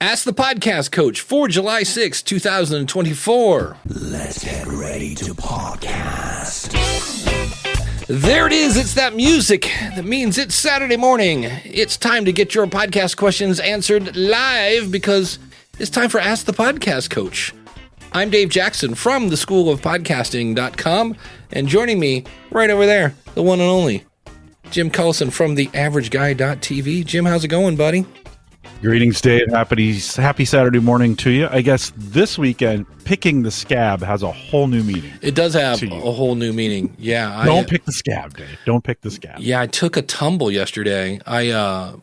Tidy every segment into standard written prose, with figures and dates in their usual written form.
Ask the Podcast Coach for July 6, 2024. Let's get ready to podcast. There it is. It's that music that means it's Saturday morning. It's time to get your podcast questions answered live because it's time for Ask the Podcast Coach. I'm Dave Jackson from the School of Podcasting.com, and joining me right over there, the one and only Jim Cullison from theaverageguy.tv. Jim, how's it going, buddy? Greetings, Dave. Happy Saturday morning to you. I guess this weekend, picking the Scab has a whole new meaning. It does have a whole new meaning. Yeah. Don't pick the Scab, Dave. Don't pick the Scab. Yeah, I took a tumble yesterday. I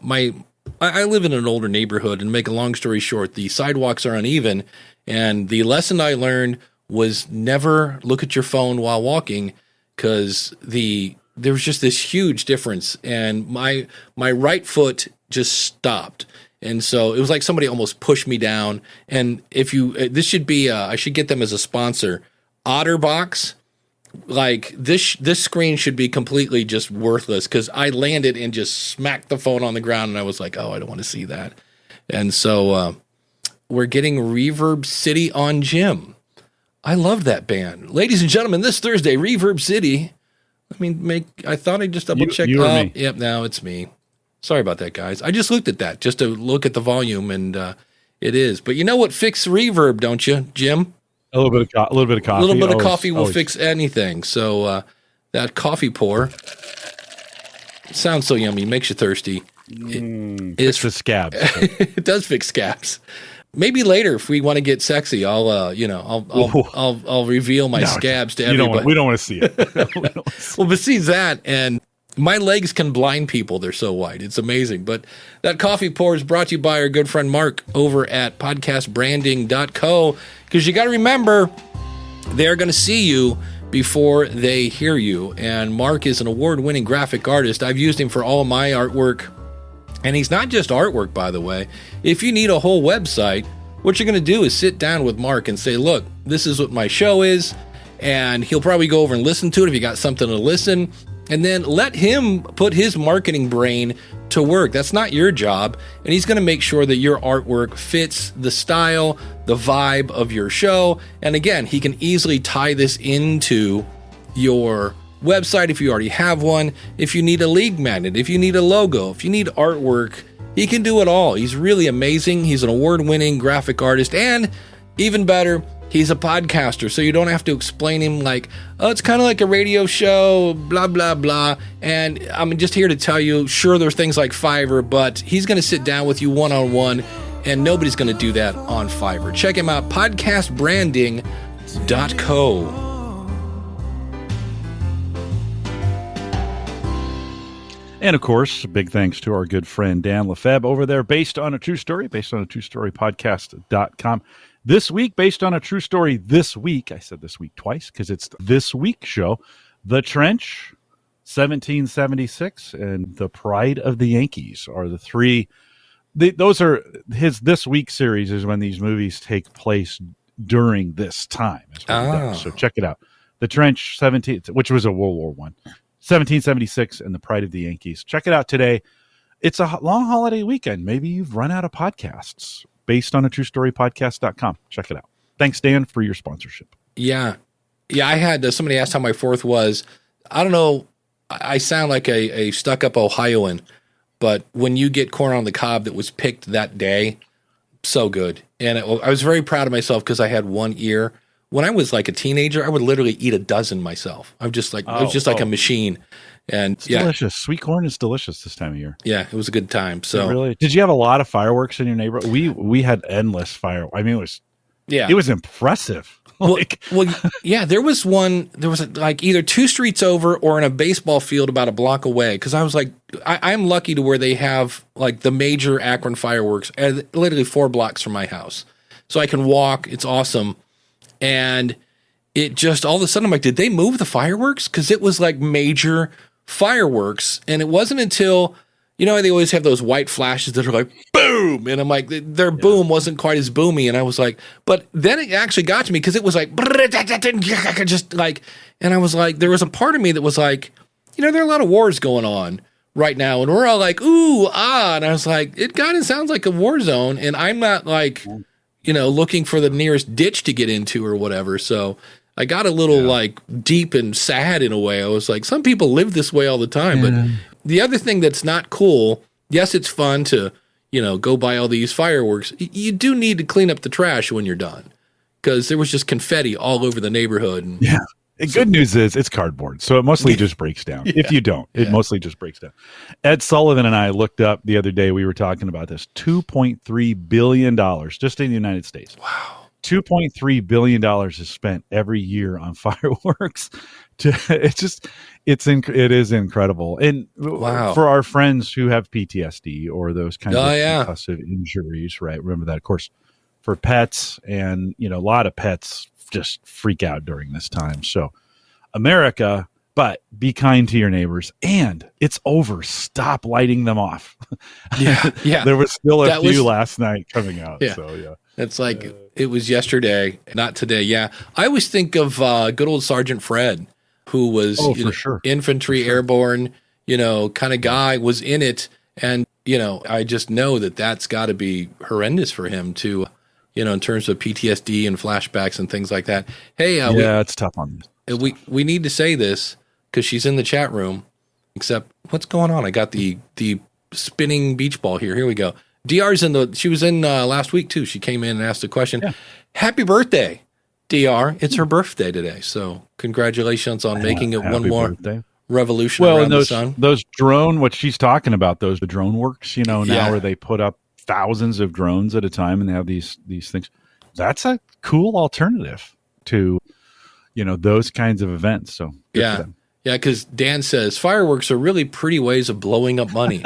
live in an older neighborhood, and make a long story short, the sidewalks are uneven, and the lesson I learned was never look at your phone while walking because there was just this huge difference, and my right foot just stopped. And so it was like somebody almost pushed me down. And if this should be, I should get them as a sponsor. OtterBox, like this screen should be completely just worthless because I landed and just smacked the phone on the ground, and I was like, oh, I don't want to see that. And so we're getting Reverb City on Jim. I love that band. Ladies and gentlemen, this Thursday, Reverb City. I thought I'd just double check. Me. Yep, now it's me. Sorry about that, guys. I just looked at that just to look at the volume, and it is. But you know what fixes reverb, don't you, Jim? A little bit of coffee. A little bit of coffee will fix anything. So that coffee pour sounds so yummy, makes you thirsty. It's the Scabs. It does fix scabs. Maybe later, if we want to get sexy, I'll reveal my scabs to everybody. We don't want to see it. Well, besides that, and my legs can blind people. They're so wide. It's amazing. But that coffee pour is brought to you by our good friend Mark over at podcastbranding.co, because you got to remember, they're going to see you before they hear you. And Mark is an award-winning graphic artist. I've used him for all my artwork. And he's not just artwork, by the way. If you need a whole website, what you're going to do is sit down with Mark and say, look, this is what my show is. And he'll probably go over and listen to it if you got something to listen. And then let him put his marketing brain to work. That's not your job. And he's going to make sure that your artwork fits the style, the vibe of your show. And again, he can easily tie this into your website if you already have one. If you need a league magnet, if you need a logo, if you need artwork, he can do it all. He's really amazing. He's an award-winning graphic artist. And even better, he's a podcaster, so you don't have to explain him like, oh, it's kind of like a radio show, blah, blah, blah. And I'm just here to tell you, sure, there's things like Fiverr, but he's going to sit down with you one-on-one, and nobody's going to do that on Fiverr. Check him out, podcastbranding.co. And of course, big thanks to our good friend Dan Lefebvre over there, based on a true story podcast.com. This week, based on a true story this week, I said this week twice because it's this week show, The Trench, 1776, and The Pride of the Yankees are the three. Those are his this week series is when these movies take place during this time. So check it out. The Trench, which was a World War I, 1776, and The Pride of the Yankees. Check it out today. It's a long holiday weekend. Maybe you've run out of podcasts. Based on a true story podcast.com. Check it out. Thanks, Dan, for your sponsorship. Yeah. I had somebody asked how my fourth was. I don't know. I sound like a stuck-up Ohioan, but when you get corn on the cob that was picked that day, so good. And I was very proud of myself because I had one ear. When I was like a teenager, I would literally eat a dozen myself. I was just like a machine. And it's delicious. Sweet corn is delicious this time of year. Yeah, it was a good time. So really, did you have a lot of fireworks in your neighborhood? We had endless fire. I mean, it was impressive. Well, there was one. There was like either two streets over or in a baseball field about a block away. Because I was like, I'm lucky to where they have like the major Akron fireworks, literally 4 blocks from my house, so I can walk. It's awesome, and it just all of a sudden I'm like, did they move the fireworks? Because it was like major fireworks, and it wasn't until, you know, they always have those white flashes that are like boom, and I'm like, their boom wasn't quite as boomy, and I was like, but then it actually got to me because it was like just like, and I was like, there was a part of me that was like, you know, there are a lot of wars going on right now. And we're all like, ooh, ah. And I was like, it kind of sounds like a war zone. And I'm not like, looking for the nearest ditch to get into or whatever. So I got a little like deep and sad in a way. I was like, some people live this way all the time. But the other thing that's not cool, yes, it's fun to, go buy all these fireworks. You do need to clean up the trash when you're done, because there was just confetti all over the neighborhood. And good news is it's cardboard, so it mostly just breaks down. If you don't, it mostly just breaks down. Ed Sullivan and I looked up the other day. We were talking about this. $2.3 billion just in the United States. Wow. $2.3 billion is spent every year on fireworks. It is incredible. And for our friends who have PTSD or those kinds of concussive injuries, right? Remember that, of course, for pets, and a lot of pets just freak out during this time. So America, but be kind to your neighbors, and it's over. Stop lighting them off. There was still a few last night coming out. So it's like it was yesterday, not today. Yeah. I always think of good old Sergeant Fred, who was infantry, airborne, kind of guy, was in it. And, I just know that's got to be horrendous for him to, in terms of PTSD and flashbacks and things like that. Hey, it's tough on this. We need to say this because she's in the chat room. Except, what's going on? I got the spinning beach ball here. Here we go. DR's she was in last week too. She came in and asked a question. Yeah. Happy birthday, DR. It's her birthday today. So congratulations on making it one more birthday revolution around the sun. Those drone, what she's talking about, the drone works, now where they put up thousands of drones at a time and they have these things. That's a cool alternative to, those kinds of events. So yeah, because Dan says fireworks are really pretty ways of blowing up money.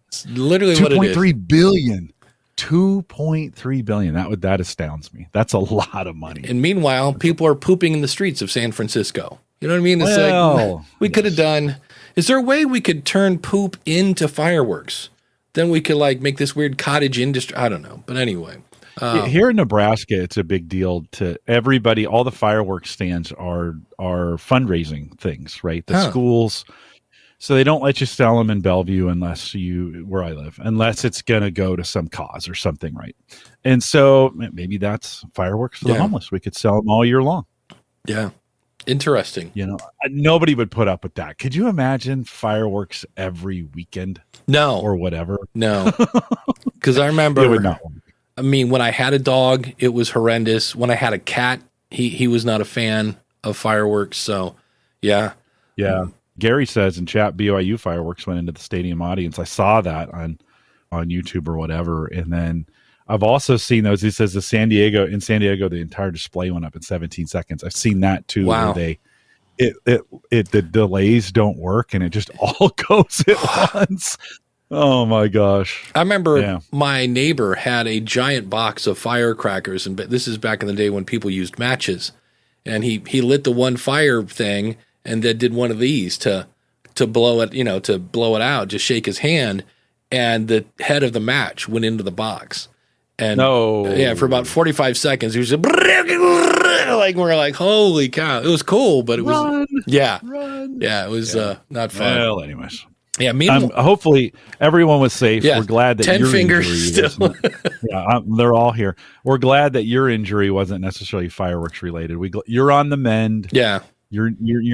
It's literally what it is. 2.3 billion. 2.3 billion. That astounds me. That's a lot of money. And meanwhile, people are pooping in the streets of San Francisco. You know what I mean? It's like we could have done. Is there a way we could turn poop into fireworks? Then we could make this weird cottage industry. I don't know. But anyway. Here in Nebraska, it's a big deal to everybody. All the fireworks stands are fundraising things, right? The schools. So they don't let you sell them in Bellevue where I live, unless it's going to go to some cause or something, right? And so maybe that's fireworks for the homeless. We could sell them all year long. Yeah. Interesting. Nobody would put up with that. Could you imagine fireworks every weekend? No. Or whatever? No. Because I remember, it would not work. I mean, when I had a dog, it was horrendous. When I had a cat, he was not a fan of fireworks. So, yeah. Yeah. Gary says in chat, BYU fireworks went into the stadium audience. I saw that on YouTube or whatever. And then I've also seen those. He says in San Diego, the entire display went up in 17 seconds. I've seen that too. Wow. Where the delays don't work and it just all goes at once. Oh my gosh. I remember my neighbor had a giant box of firecrackers, and this is back in the day when people used matches. And he lit the one fire thing and then did one of these to blow it, to blow it out, just shake his hand, and the head of the match went into the box. And for about 45 seconds, he was just we're like, holy cow. It was cool, but it was run. It was not fun. Well, anyways. Yeah, hopefully everyone was safe. Yeah, we're glad that 10 your fingers injury still. they're all here. We're glad that your injury wasn't necessarily fireworks related. You're on the mend. Yeah. Your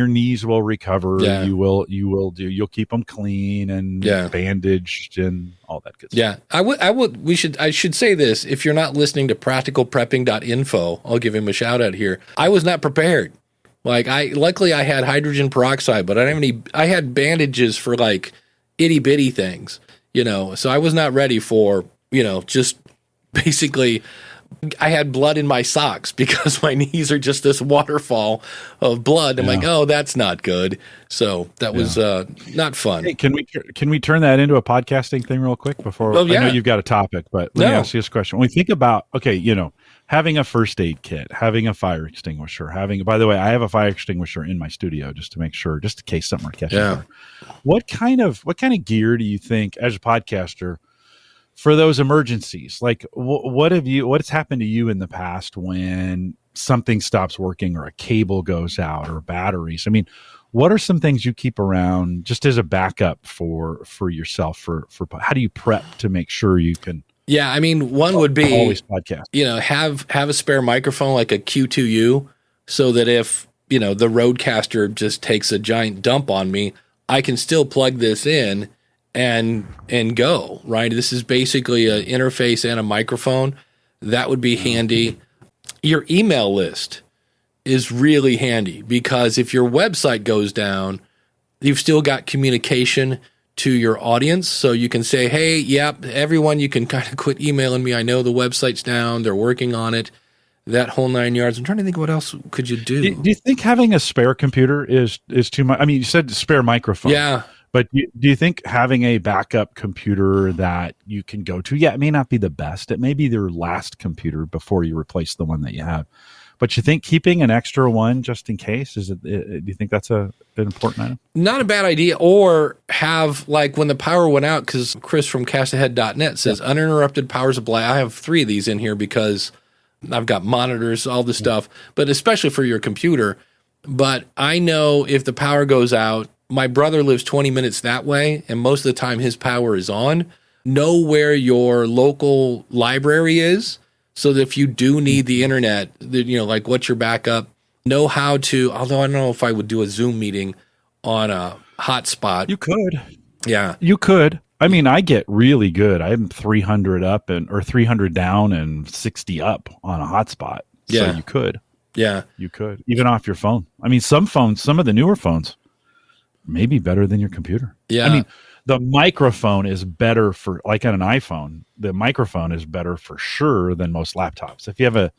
knees will recover. Yeah. You'll keep them clean and bandaged and all that good stuff. Yeah. I should say this. If you're not listening to practicalprepping.info, I'll give him a shout out here. I was not prepared. Luckily I had hydrogen peroxide, but I had bandages for itty bitty things, so I was not ready for, just basically I had blood in my socks because my knees are just this waterfall of blood. I'm like, oh, that's not good. So that was not fun. Hey, can we turn that into a podcasting thing real quick before? I know you've got a topic, but let me ask you this question. When we think about, having a first aid kit, having a fire extinguisher, by the way, I have a fire extinguisher in my studio just to make sure, just in case something were catching fire. What kind of gear do you think as a podcaster for those emergencies? What has happened to you in the past when something stops working or a cable goes out or batteries? I mean, what are some things you keep around just as a backup for yourself? For how do you prep to make sure you can? Yeah, I mean, one would be always podcast. Have a spare microphone like a Q2U, so that if the Rodecaster just takes a giant dump on me, I can still plug this in and go, right? This is basically an interface and a microphone. That would be handy. Your email list is really handy because if your website goes down, you've still got communication to your audience. So you can say, hey, yep, everyone, you can kind of quit emailing me. I know the website's down. They're working on it. That whole 9 yards. I'm trying to think what else could you do? Do you think having a spare computer is too much? I mean, you said spare microphone. Yeah. But do you think having a backup computer that you can go to, it may not be the best. It may be their last computer before you replace the one that you have. But you think keeping an extra one just in case, do you think that's an important item? Not a bad idea. Or have, like, when the power went out, because Chris from castahead.net says uninterrupted power supply. I have 3 of these in here because I've got monitors, all this stuff, but especially for your computer. But I know if the power goes out, my brother lives 20 minutes that way, and most of the time his power is on. Know where your local library is, so that if you do need the internet, like what's your backup, know how to, although I don't know if I would do a Zoom meeting on a hotspot. You could. Yeah. You could. I mean, I get really good. I'm 300 up or 300 down and 60 up on a hotspot. Yeah. So you could. Yeah. You could. Even off your phone. I mean, some of the newer phones, may be better than your computer. Yeah. I mean, the microphone is better for, like on an iPhone, the microphone is better for sure than most laptops. If you have a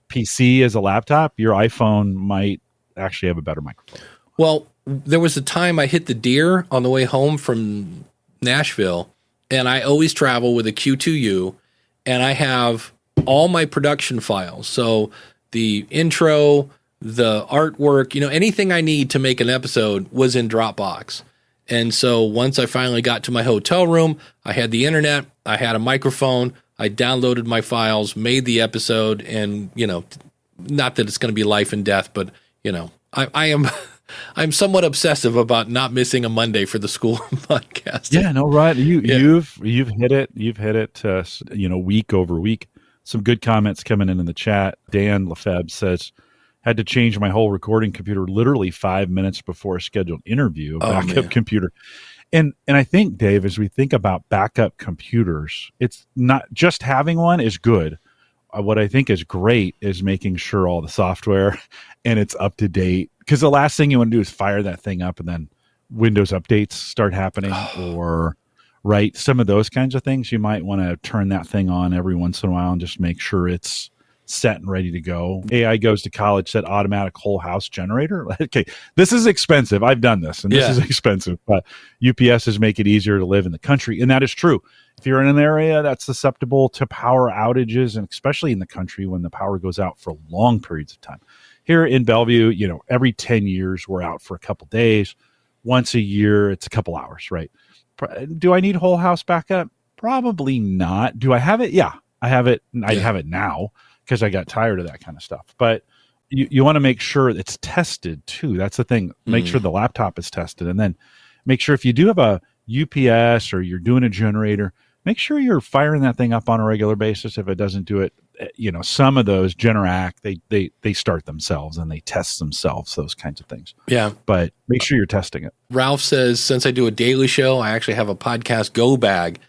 PC as a laptop, your iPhone might actually have a better microphone. Well, there was a time I hit the deer on the way home from Nashville, and I always travel with a Q2U, and I have all my production files. So the intro, the artwork, anything I need to make an episode was in Dropbox. And so once I finally got to my hotel room, I had the internet, I had a microphone, I downloaded my files, made the episode, and, not that it's going to be life and death, but, I'm somewhat obsessive about not missing a Monday for the school podcast. Yeah, no, right. You've hit it. You've hit it, week over week. Some good comments coming in the chat. Dan Lefebvre says, had to change my whole recording computer literally 5 minutes before a scheduled interview, backup computer. And I think, Dave, as we think about backup computers, it's not just having one is good. What I think is great is making sure all the software and it's up to date. Because the last thing you want to do is fire that thing up and then Windows updates start happening or some of those kinds of things. You might want to turn that thing on every once in a while and just make sure it's set and ready to go. AI Goes to College said automatic whole house generator. Okay, this is expensive. I've done this, and this is expensive. But UPSs make it easier to live in the country, and that is true. If you're in an area that's susceptible to power outages, and especially in the country when the power goes out for long periods of time. Here in Bellevue, every 10 years we're out for a couple days. Once a year, it's a couple hours, right? Do I need whole house backup? Probably not. Do I have it? Yeah, I have it. I have it now, because I got tired of that kind of stuff. But you want to make sure it's tested too. That's the thing. Make sure the laptop is tested. And then make sure if you do have a UPS or you're doing a generator, make sure you're firing that thing up on a regular basis. If it doesn't do it, some of those Generac, they start themselves and they test themselves, those kinds of things. Yeah. But make sure you're testing it. Ralph says, since I do a daily show, I actually have a podcast go bag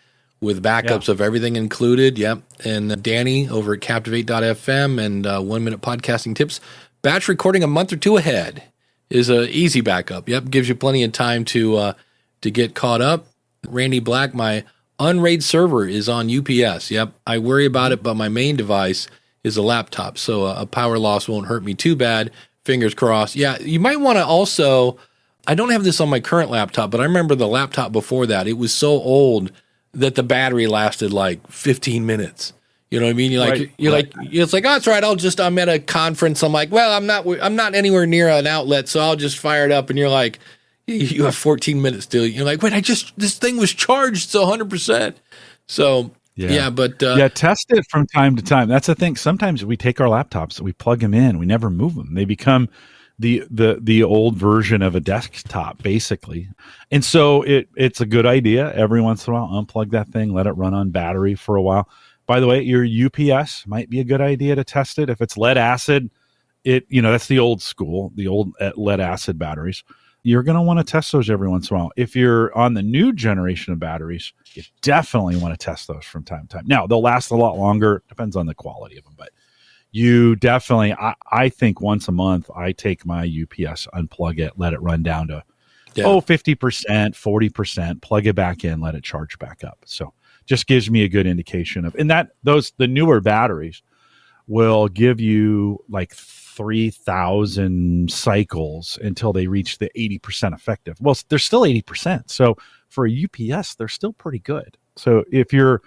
with backups of everything included. Yep. And Danny over at Captivate.fm and 1 Minute Podcasting Tips. Batch recording a month or two ahead is a easy backup. Yep. Gives you plenty of time to get caught up. Randy Black, my Unraid server is on UPS. Yep. I worry about it, but my main device is a laptop. So a power loss won't hurt me too bad. Fingers crossed. Yeah. You might want to also, I don't have this on my current laptop, but I remember the laptop before that. It was so old that the battery lasted like 15 minutes. You know what I mean? It's like, oh, that's right. I'm at a conference. I'm like, well, I'm not anywhere near an outlet, so I'll just fire it up. And you're like, you have 14 minutes still. You're like, wait, this thing was charged. So 100%. So test it from time to time. That's the thing. Sometimes we take our laptops, we plug them in, we never move them. They become the old version of a desktop, basically. And so it's a good idea every once in a while, unplug that thing, let it run on battery for a while. By the way, your UPS might be a good idea to test it. If it's lead acid, that's the old school, the old lead acid batteries. You're going to want to test those every once in a while. If you're on the new generation of batteries, you definitely want to test those from time to time. Now, they'll last a lot longer. Depends on the quality of them, but you definitely, I think once a month, I take my UPS, unplug it, let it run down to 50%, 40%, plug it back in, let it charge back up. So just gives me a good indication of, and the newer batteries will give you like 3,000 cycles until they reach the 80% effective. Well, they're still 80%. So for a UPS, they're still pretty good. So if you're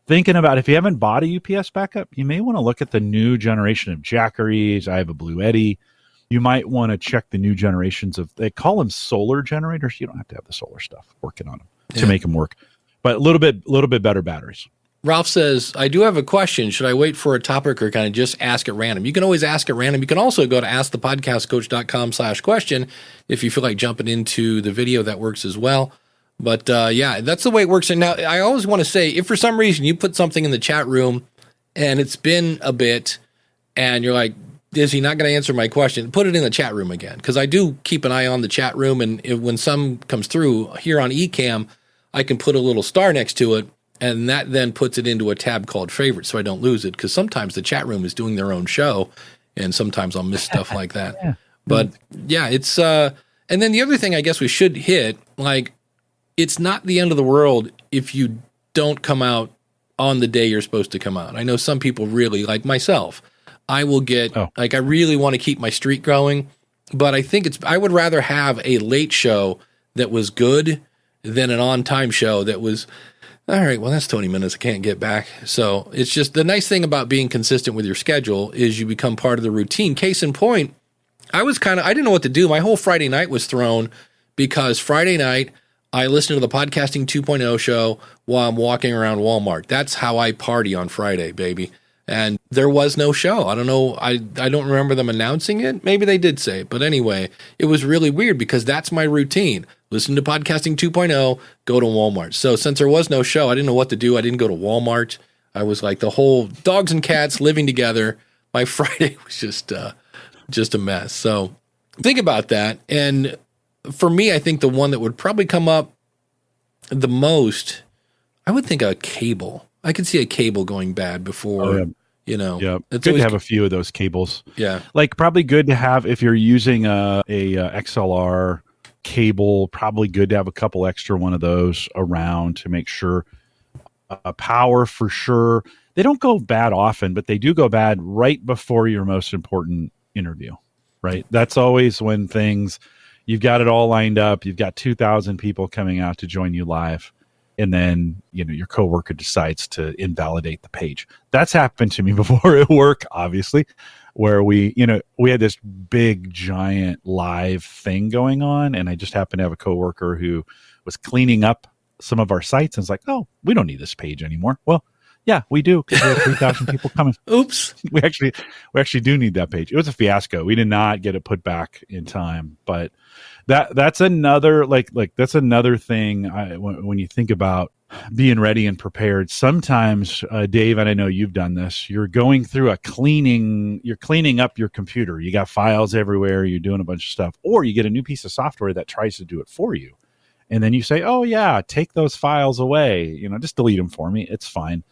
thinking about, if you haven't bought a UPS backup, you may want to look at the new generation of Jackeries. I have a Blue Eddy. You might want to check the new generations of, they call them solar generators. You don't have to have the solar stuff working on them to make them work, but a little bit better batteries. Ralph says, I do have a question. Should I wait for a topic or kind of just ask at random? You can always ask at random. You can also go to askthepodcastcoach.com/question. If you feel like jumping into the video, that works as well. But that's the way it works. And now I always want to say, if for some reason you put something in the chat room and it's been a bit and you're like, is he not going to answer my question? Put it in the chat room again. Because I do keep an eye on the chat room. And when some comes through here on eCam, I can put a little star next to it. And that then puts it into a tab called favorites so I don't lose it. Because sometimes the chat room is doing their own show. And sometimes I'll miss stuff like that. Yeah. But it's, and then the other thing I guess we should hit, like, it's not the end of the world if you don't come out on the day you're supposed to come out. I know some people really, like myself, I will get, I really want to keep my streak going, but I think I would rather have a late show that was good than an on-time show that was, all right, well, that's 20 minutes. I can't get back. So it's just the nice thing about being consistent with your schedule is you become part of the routine. Case in point, I didn't know what to do. My whole Friday night was thrown because Friday night, I listen to the Podcasting 2.0 show while I'm walking around Walmart. That's how I party on Friday, baby. And there was no show. I don't know. I don't remember them announcing it. Maybe they did say it. But anyway, it was really weird because that's my routine. Listen to Podcasting 2.0, go to Walmart. So since there was no show, I didn't know what to do. I didn't go to Walmart. I was like the whole dogs and cats living together. My Friday was just a mess. So think about that. And for me, I think the one that would probably come up the most, I would think a cable. I could see a cable going bad before, Yeah, it's good to have a few of those cables. Yeah. Like probably good to have if you're using a XLR cable, probably good to have a couple extra one of those around to make sure. Power for sure. They don't go bad often, but they do go bad right before your most important interview, right? That's always when you've got it all lined up. You've got 2,000 people coming out to join you live. And then, your coworker decides to invalidate the page. That's happened to me before at work, obviously, where we had this big, giant live thing going on. And I just happened to have a coworker who was cleaning up some of our sites and was like, oh, we don't need this page anymore. Well, yeah, we do, because we have 3,000 people coming. Oops. We actually do need that page. It was a fiasco. We did not get it put back in time, but that's another that's another thing. When you think about being ready and prepared, sometimes, Dave, and I know you've done this, you're going through you're cleaning up your computer. You got files everywhere. You're doing a bunch of stuff, or you get a new piece of software that tries to do it for you. And then you say, oh yeah, take those files away, just delete them for me. It's fine.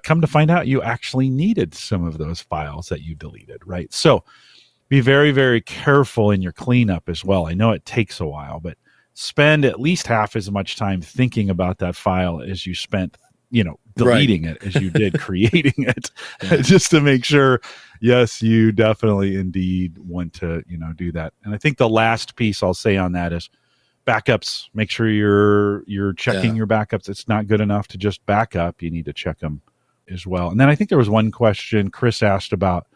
Come to find out you actually needed some of those files that you deleted, right? So be very, very careful in your cleanup as well. I know it takes a while, but spend at least half as much time thinking about that file as you spent, deleting it as you did creating it, just to make sure, yes, you definitely indeed want to, do that. And I think the last piece I'll say on that is backups. Make sure you're checking your backups. It's not good enough to just back up. You need to check them as well. And then I think there was one question Chris asked about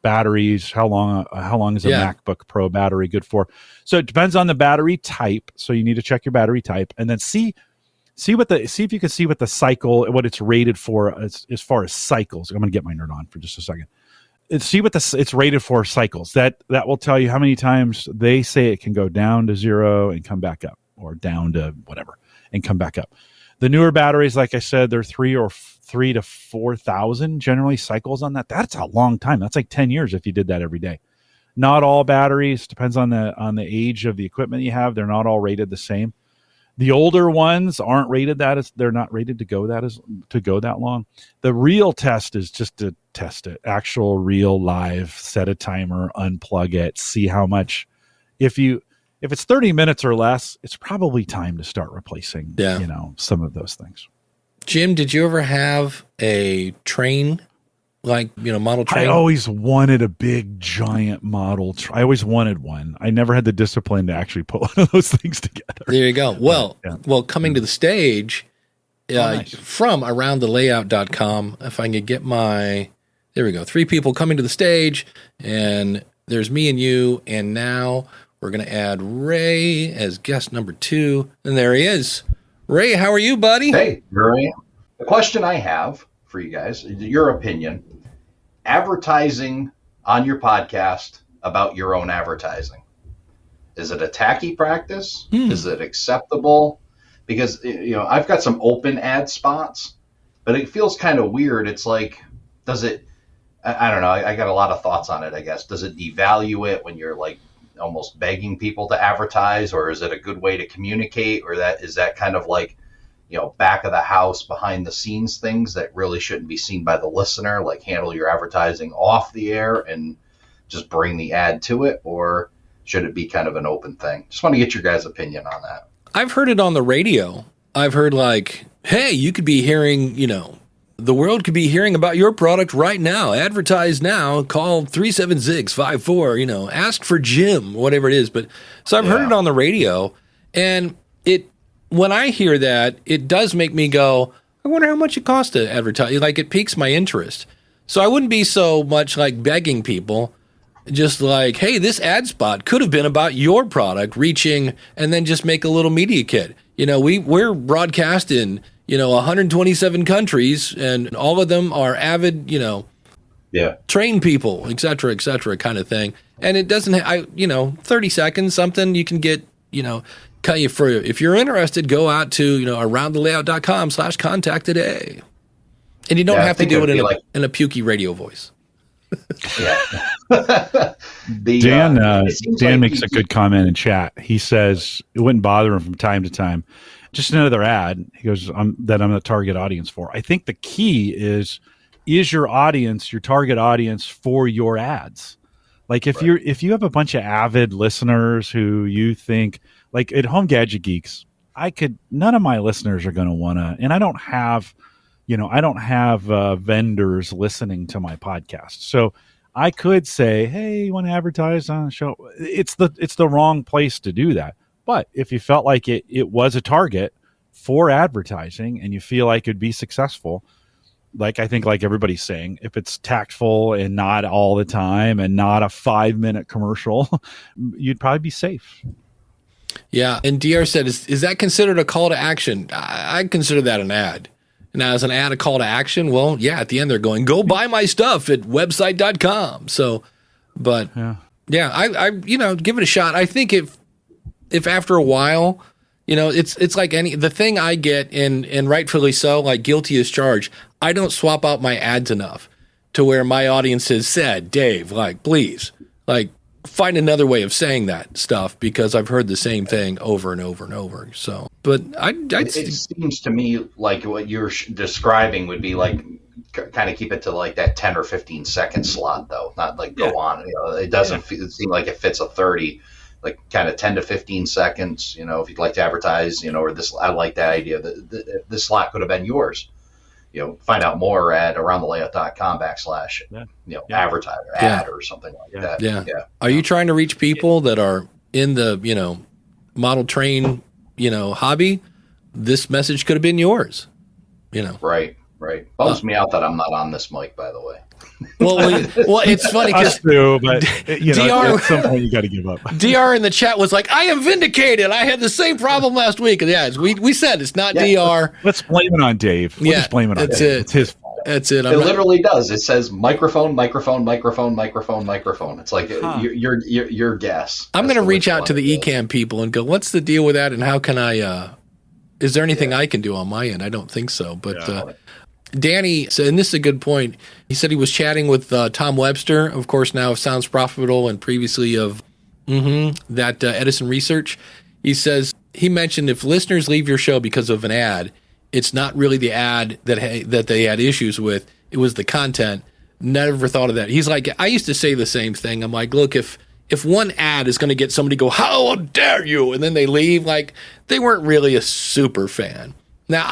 batteries. How long is a MacBook Pro battery good for? So it depends on the battery type. So you need to check your battery type, and then see if you can see what the cycle, what it's rated for as far as cycles. I'm going to get my nerd on for just a second. see what it's rated for cycles. That will tell you how many times they say it can go down to 0 and come back up, or down to whatever and come back up. The newer batteries, like I said, they're 3 to 4,000 generally cycles on that. That's a long time. That's like 10 years if you did that every day. Not all batteries, depends on the age of the equipment you have. They're not all rated the same. The older ones aren't rated they're not rated to go that long. The real test is just to test it. Actual real live, set a timer, unplug it, see how much. If it's 30 minutes or less, it's probably time to start replacing some of those things. Jim, did you ever have a train, model train? I always wanted a big, giant model. I always wanted one. I never had the discipline to actually put one of those things together. There you go. Well, coming to the stage nice. From aroundthelayout.com, if I can get there we go. 3 people coming to the stage, and there's me and you, and now we're going to add Ray as guest number 2, and there he is. Ray, how are you, buddy? Hey, here I am. The question I have for you guys, your opinion, advertising on your podcast about your own advertising. Is it a tacky practice? Is it acceptable? Because, I've got some open ad spots, but it feels kind of weird. It's like, does it, I don't know. I got a lot of thoughts on it, I guess. Does it devalue it when you're like almost begging people to advertise, or is it a good way to communicate, or is that kind of like, back of the house, behind the scenes things that really shouldn't be seen by the listener, like handle your advertising off the air and just bring the ad to it, or should it be kind of an open thing? Just want to get your guys' opinion on that. I've heard it on the radio. I've heard hey, you could be hearing, the world could be hearing about your product right now. Advertise now. Call 376-54, ask for Jim, whatever it is. But so I've heard it on the radio, and when I hear that, it does make me go, I wonder how much it costs to advertise. It piques my interest. So I wouldn't be so much begging people, just hey, this ad spot could have been about your product reaching, and then just make a little media kit. We're broadcast in 127 countries, and all of them are avid, train people, et cetera, kind of thing. And it doesn't, 30 seconds, something you can get, cut you for. If you're interested, go out to, aroundthelayout.com/contact today. And you don't have to do it in a pukey radio voice. Dan makes a good comment in chat. He says it wouldn't bother him from time to time. Just another ad. He goes, that I'm the target audience for. I think the key is your audience, your target audience for your ads. If you have a bunch of avid listeners who you think, at Home Gadget Geeks, none of my listeners are going to want to, and I don't have vendors listening to my podcast. So I could say, hey, you want to advertise on a show? It's the wrong place to do that. But if you felt like it was a target for advertising and you feel like it'd be successful, I think everybody's saying, if it's tactful and not all the time and not a 5-minute commercial, you'd probably be safe. Yeah. And DR said, is that considered a call to action? I consider that an ad. Now, as an ad, a call to action, well, yeah, at the end they're going, go buy my stuff at website.com. So, but I give it a shot. I think if after a while, it's like the thing I get and rightfully so, guilty as charged. I don't swap out my ads enough to where my audience has said, Dave, please, find another way of saying that stuff, because I've heard the same thing over and over and over. So, but it seems to me like what you're describing would be kind of keep it to that 10 or 15 second slot, though, not go on. It doesn't seem like it fits a 30, kind of 10 to 15 seconds. If you'd like to advertise, or this, I like that idea that this slot could have been yours. Find out more at aroundthelayout.com / advertise or ad or something like that. Yeah. Are you trying to reach people that are in the, model train, hobby? This message could have been yours, Right. Bums me out that I'm not on this mic, by the way. Well, it's funny because DR, at some point you got to give up. DR in the chat was like, "I am vindicated. I had the same problem last week." And we said it's not DR. Let's blame it on Dave. We'll just blame it on Dave. It's his fault. That's it. It literally does. It says microphone, microphone, microphone, microphone, microphone. It's like your guess. I'm going to reach out to the Ecamm people and go, what's the deal with that, and how can I? Is there anything I can do on my end? I don't think so. But Danny said, and this is a good point. He said he was chatting with Tom Webster, of course, now of Sounds Profitable, and previously of that Edison Research. He says he mentioned if listeners leave your show because of an ad, it's not really the ad that they had issues with. It was the content. Never thought of that. He's like, I used to say the same thing. I'm like, look, if one ad is going to get somebody to go, how dare you, and then they leave, like they weren't really a super fan. Now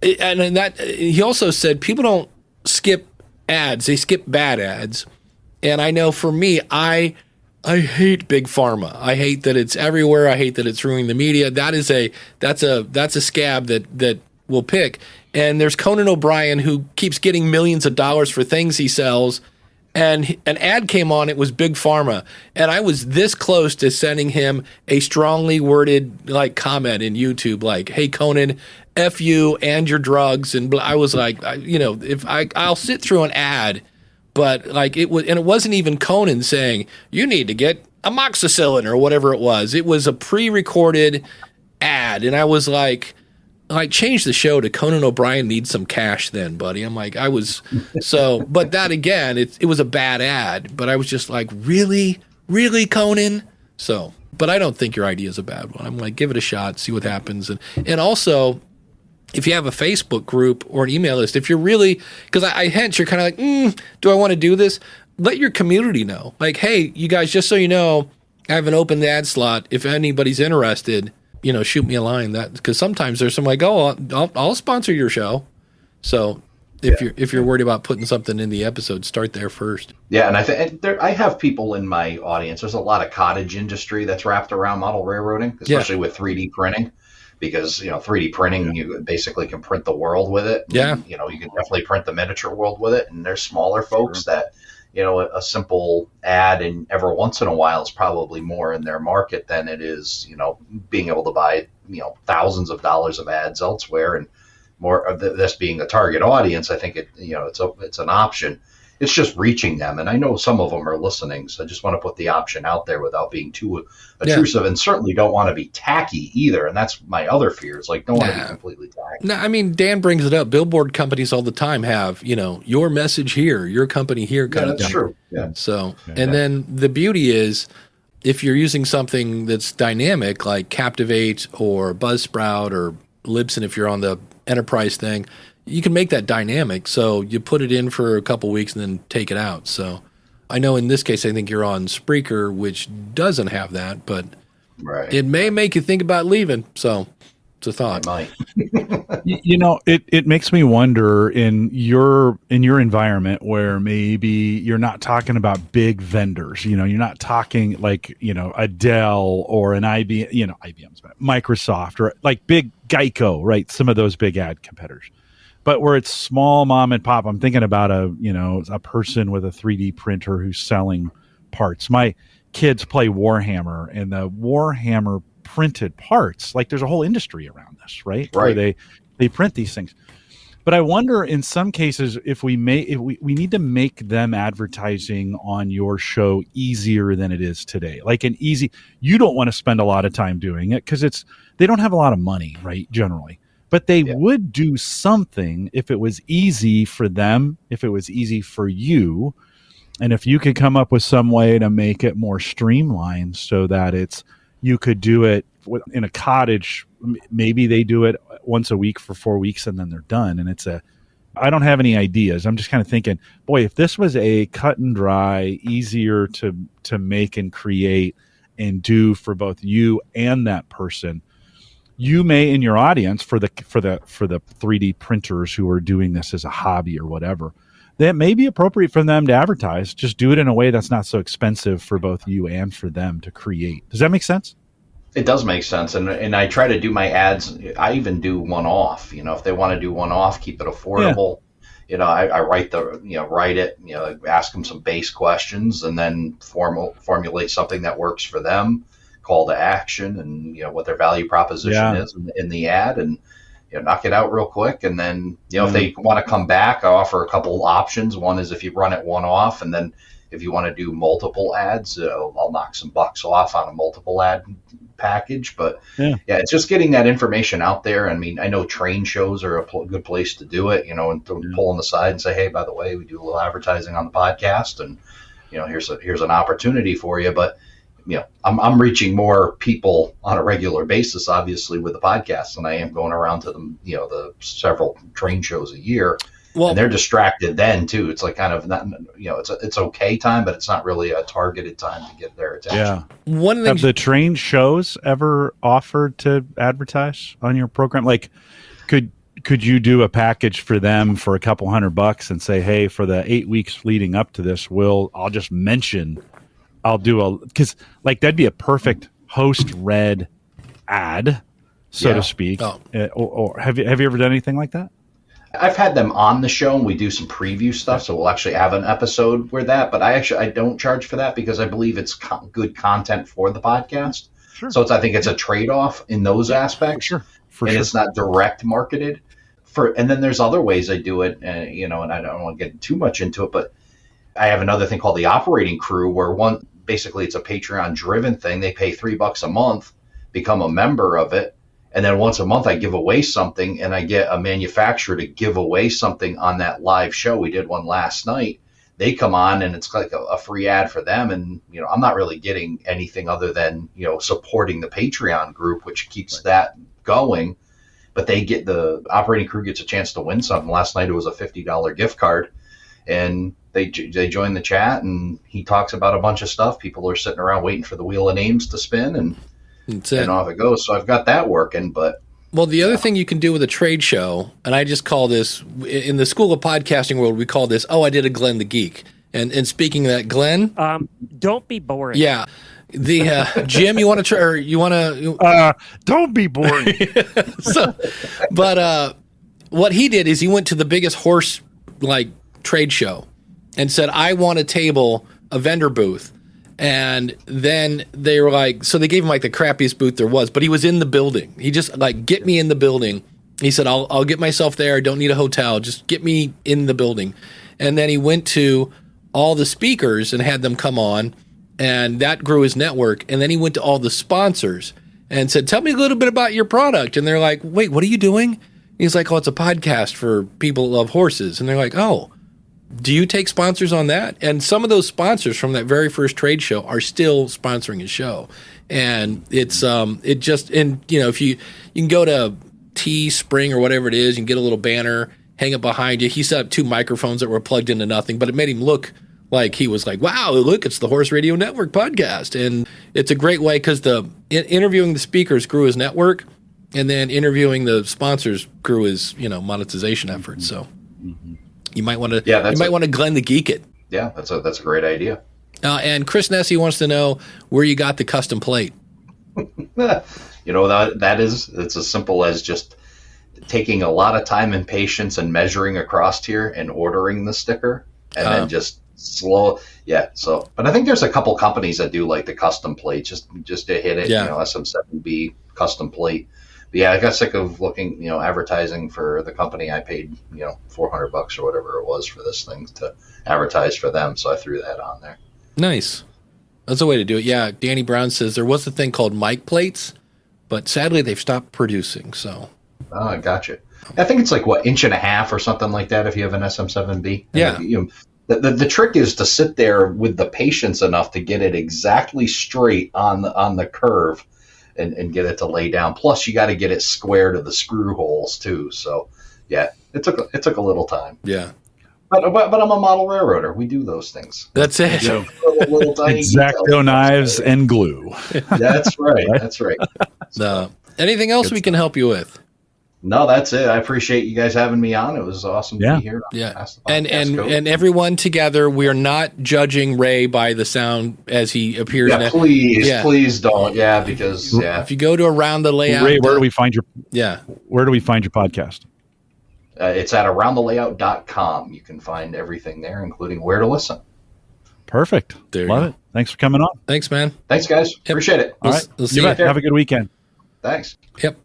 and that he also said people don't skip ads; they skip bad ads. And I know for me, I hate big pharma. I hate that it's everywhere. I hate that it's ruining the media. That's a scab that we'll pick. And there's Conan O'Brien, who keeps getting millions of dollars for things he sells. And an ad came on. It was big pharma, and I was this close to sending him a strongly worded comment in YouTube, like, "Hey Conan, F you and your drugs." And I was like, I'll sit through an ad. But it wasn't even Conan saying you need to get amoxicillin or whatever it was. It was a pre-recorded ad, and I was like, change the show to Conan O'Brien needs some cash, then, buddy. I'm like, but that again, it was a bad ad. But I was just like, really, Conan. So, but I don't think your idea is a bad one. I'm like, give it a shot, see what happens, and also, if you have a Facebook group or an email list, if you're really, because I hence you're kind of like, do I want to do this? Let your community know. Like, hey, you guys, just so you know, I have an open ad slot. If anybody's interested, shoot me a line. That because sometimes there's some like, oh, I'll sponsor your show. So if you're worried about putting something in the episode, start there first. Yeah, and I have people in my audience. There's a lot of cottage industry that's wrapped around model railroading, especially with 3D printing. Because 3D printing, you basically can print the world with it. Yeah. And, you can definitely print the miniature world with it. And there's smaller folks that, a simple ad and every once in a while is probably more in their market than it is, being able to buy, thousands of dollars of ads elsewhere, and more of this being a target audience. I think it's an option. It's just reaching them. And I know some of them are listening. So I just want to put the option out there without being too intrusive, and certainly don't want to be tacky either. And that's my other fear. It's like, don't want to be completely tacky. No, I mean, Dan brings it up. Billboard companies all the time have, your message here, your company here kind of thing. That's true. Yeah. So, and then the beauty is if you're using something that's dynamic like Captivate or Buzzsprout or Libsyn, if you're on the enterprise thing, you can make that dynamic. So you put it in for a couple weeks and then take it out. So I know in this case, I think you're on Spreaker, which doesn't have that, but it may make you think about leaving. So it's a thought. It might. It makes me wonder in your environment where maybe you're not talking about big vendors. You're not talking like, a Dell or an IBM, IBM's Microsoft or like big Geico, right? Some of those big ad competitors. But where it's small mom and pop, I'm thinking about a person with a 3D printer who's selling parts. My kids play Warhammer, and the Warhammer printed parts, like there's a whole industry around this, right? Where they print these things. But I wonder in some cases if we need to make them advertising on your show easier than it is today. Like you don't want to spend a lot of time doing it because they don't have a lot of money, right? Generally. But they would do something if it was easy for them, if it was easy for you, and if you could come up with some way to make it more streamlined so that you could do it in a cottage. Maybe they do it once a week for 4 weeks and then they're done. And I don't have any ideas. I'm just kind of thinking, boy, if this was a cut and dry, easier to make and create and do for both you and that person, you may in your audience for the 3D printers who are doing this as a hobby or whatever, that may be appropriate for them to advertise. Just do it in a way that's not so expensive for both you and for them to create. Does that make sense? It does make sense. And I try to do my ads. I even do one-off, if they want to do one-off, keep it affordable. Yeah. I write it, ask them some base questions and then formulate something that works for them, call to action and, what their value proposition is in the ad. And, knock it out real quick. And then, if they want to come back, I offer a couple options. One is if you run it one off, and then if you want to do multiple ads, I'll knock some bucks off on a multiple ad package. But it's just getting that information out there. I mean, I know train shows are a good place to do it, and pull on the side and say, hey, by the way, we do a little advertising on the podcast, and here's an opportunity for you. But I'm reaching more people on a regular basis, obviously, with the podcast than I am going around to them, the several train shows a year. Well, and they're distracted then too. It's like kind of not, it's okay time, but it's not really a targeted time to get their attention. Yeah. One of the Have the train shows ever offered to advertise on your program? Like, could you do a package for them for a couple $100 and say, hey, for the 8 weeks leading up to this, I'll just mention, because like that'd be a perfect host read ad, so to speak. Oh. Or have you ever done anything like that? I've had them on the show, and we do some preview stuff, so we'll actually have an episode where that. But I don't charge for that because I believe it's good content for the podcast. Sure. So I think it's a trade-off in those aspects. For sure. It's not direct marketed. And then there's other ways I do it, and I don't want to get too much into it, but I have another thing called the operating crew, where basically it's a Patreon-driven thing. They pay $3 a month, become a member of it. And then once a month, I give away something, and I get a manufacturer to give away something on that live show. We did one last night. They come on, and it's like a free ad for them. And, I'm not really getting anything other than, supporting the Patreon group, which keeps that going. But the operating crew gets a chance to win something. Last night, it was a $50 gift card. And they join the chat, and he talks about a bunch of stuff. People are sitting around waiting for the wheel of names to spin, and off it goes. So I've got that working. But the other thing you can do with a trade show, and I just call this, in the School of Podcasting world, we call this, I did a Glenn the Geek. And speaking of that, Glenn, don't be boring. Yeah. The Jim, you want to try, or you want to? Don't be boring. What he did is he went to the biggest horse trade show and said, I want a table, a vendor booth. And then they were like, so they gave him the crappiest booth there was, but he was in the building. He just get me in the building. He said, I'll get myself there. I don't need a hotel. Just get me in the building. And then he went to all the speakers and had them come on, and that grew his network. And then he went to all the sponsors and said, tell me a little bit about your product. And they're like, wait, what are you doing? And he's like, it's a podcast for people who love horses. And they're like, do you take sponsors on that? And some of those sponsors from that very first trade show are still sponsoring his show. And it's if you can go to Teespring or whatever it is, you can get a little banner, hang it behind you. He set up 2 microphones that were plugged into nothing, but it made him look like he was like, wow, look, it's the Horse Radio Network podcast. And it's a great way because interviewing the speakers grew his network, and then interviewing the sponsors grew his monetization efforts. So you might want to Glenn the Geek it. Yeah, that's a great idea. And Chris Nessie wants to know where you got the custom plate. It's as simple as just taking a lot of time and patience and measuring across here and ordering the sticker, and then just slow. Yeah. So, but I think there's a couple companies that do the custom plate, just to hit it. Yeah. SM7B custom plate. But yeah, I got sick of looking, advertising for the company. I paid, $400 or whatever it was for this thing to advertise for them. So I threw that on there. Nice. That's a way to do it. Yeah. Danny Brown says there was a thing called mic plates, but sadly they've stopped producing. So. Oh, I gotcha. I think it's 1.5 or something like that if you have an SM7B. Yeah. The trick is to sit there with the patience enough to get it exactly straight on the curve and get it to lay down. Plus, you got to get it square to the screw holes too. So, yeah, it took a little time. Yeah. But I'm a model railroader. We do those things. That's it. Little tiny X-Acto knives and glue. That's right. That's right. So, anything else we can help you with? No, that's it. I appreciate you guys having me on. It was awesome to be here. Yeah. And everyone together, we are not judging Ray by the sound as he appears. Yeah, please don't. Yeah, because if you go to Around the Layout, Ray, where do we find your podcast? It's at aroundthelayout.com. You can find everything there, including where to listen. Perfect. Love it. Thanks for coming on. Thanks, man. Thanks, guys. Yep. Appreciate it. All right. We'll see you. Have a good weekend. Thanks. Yep.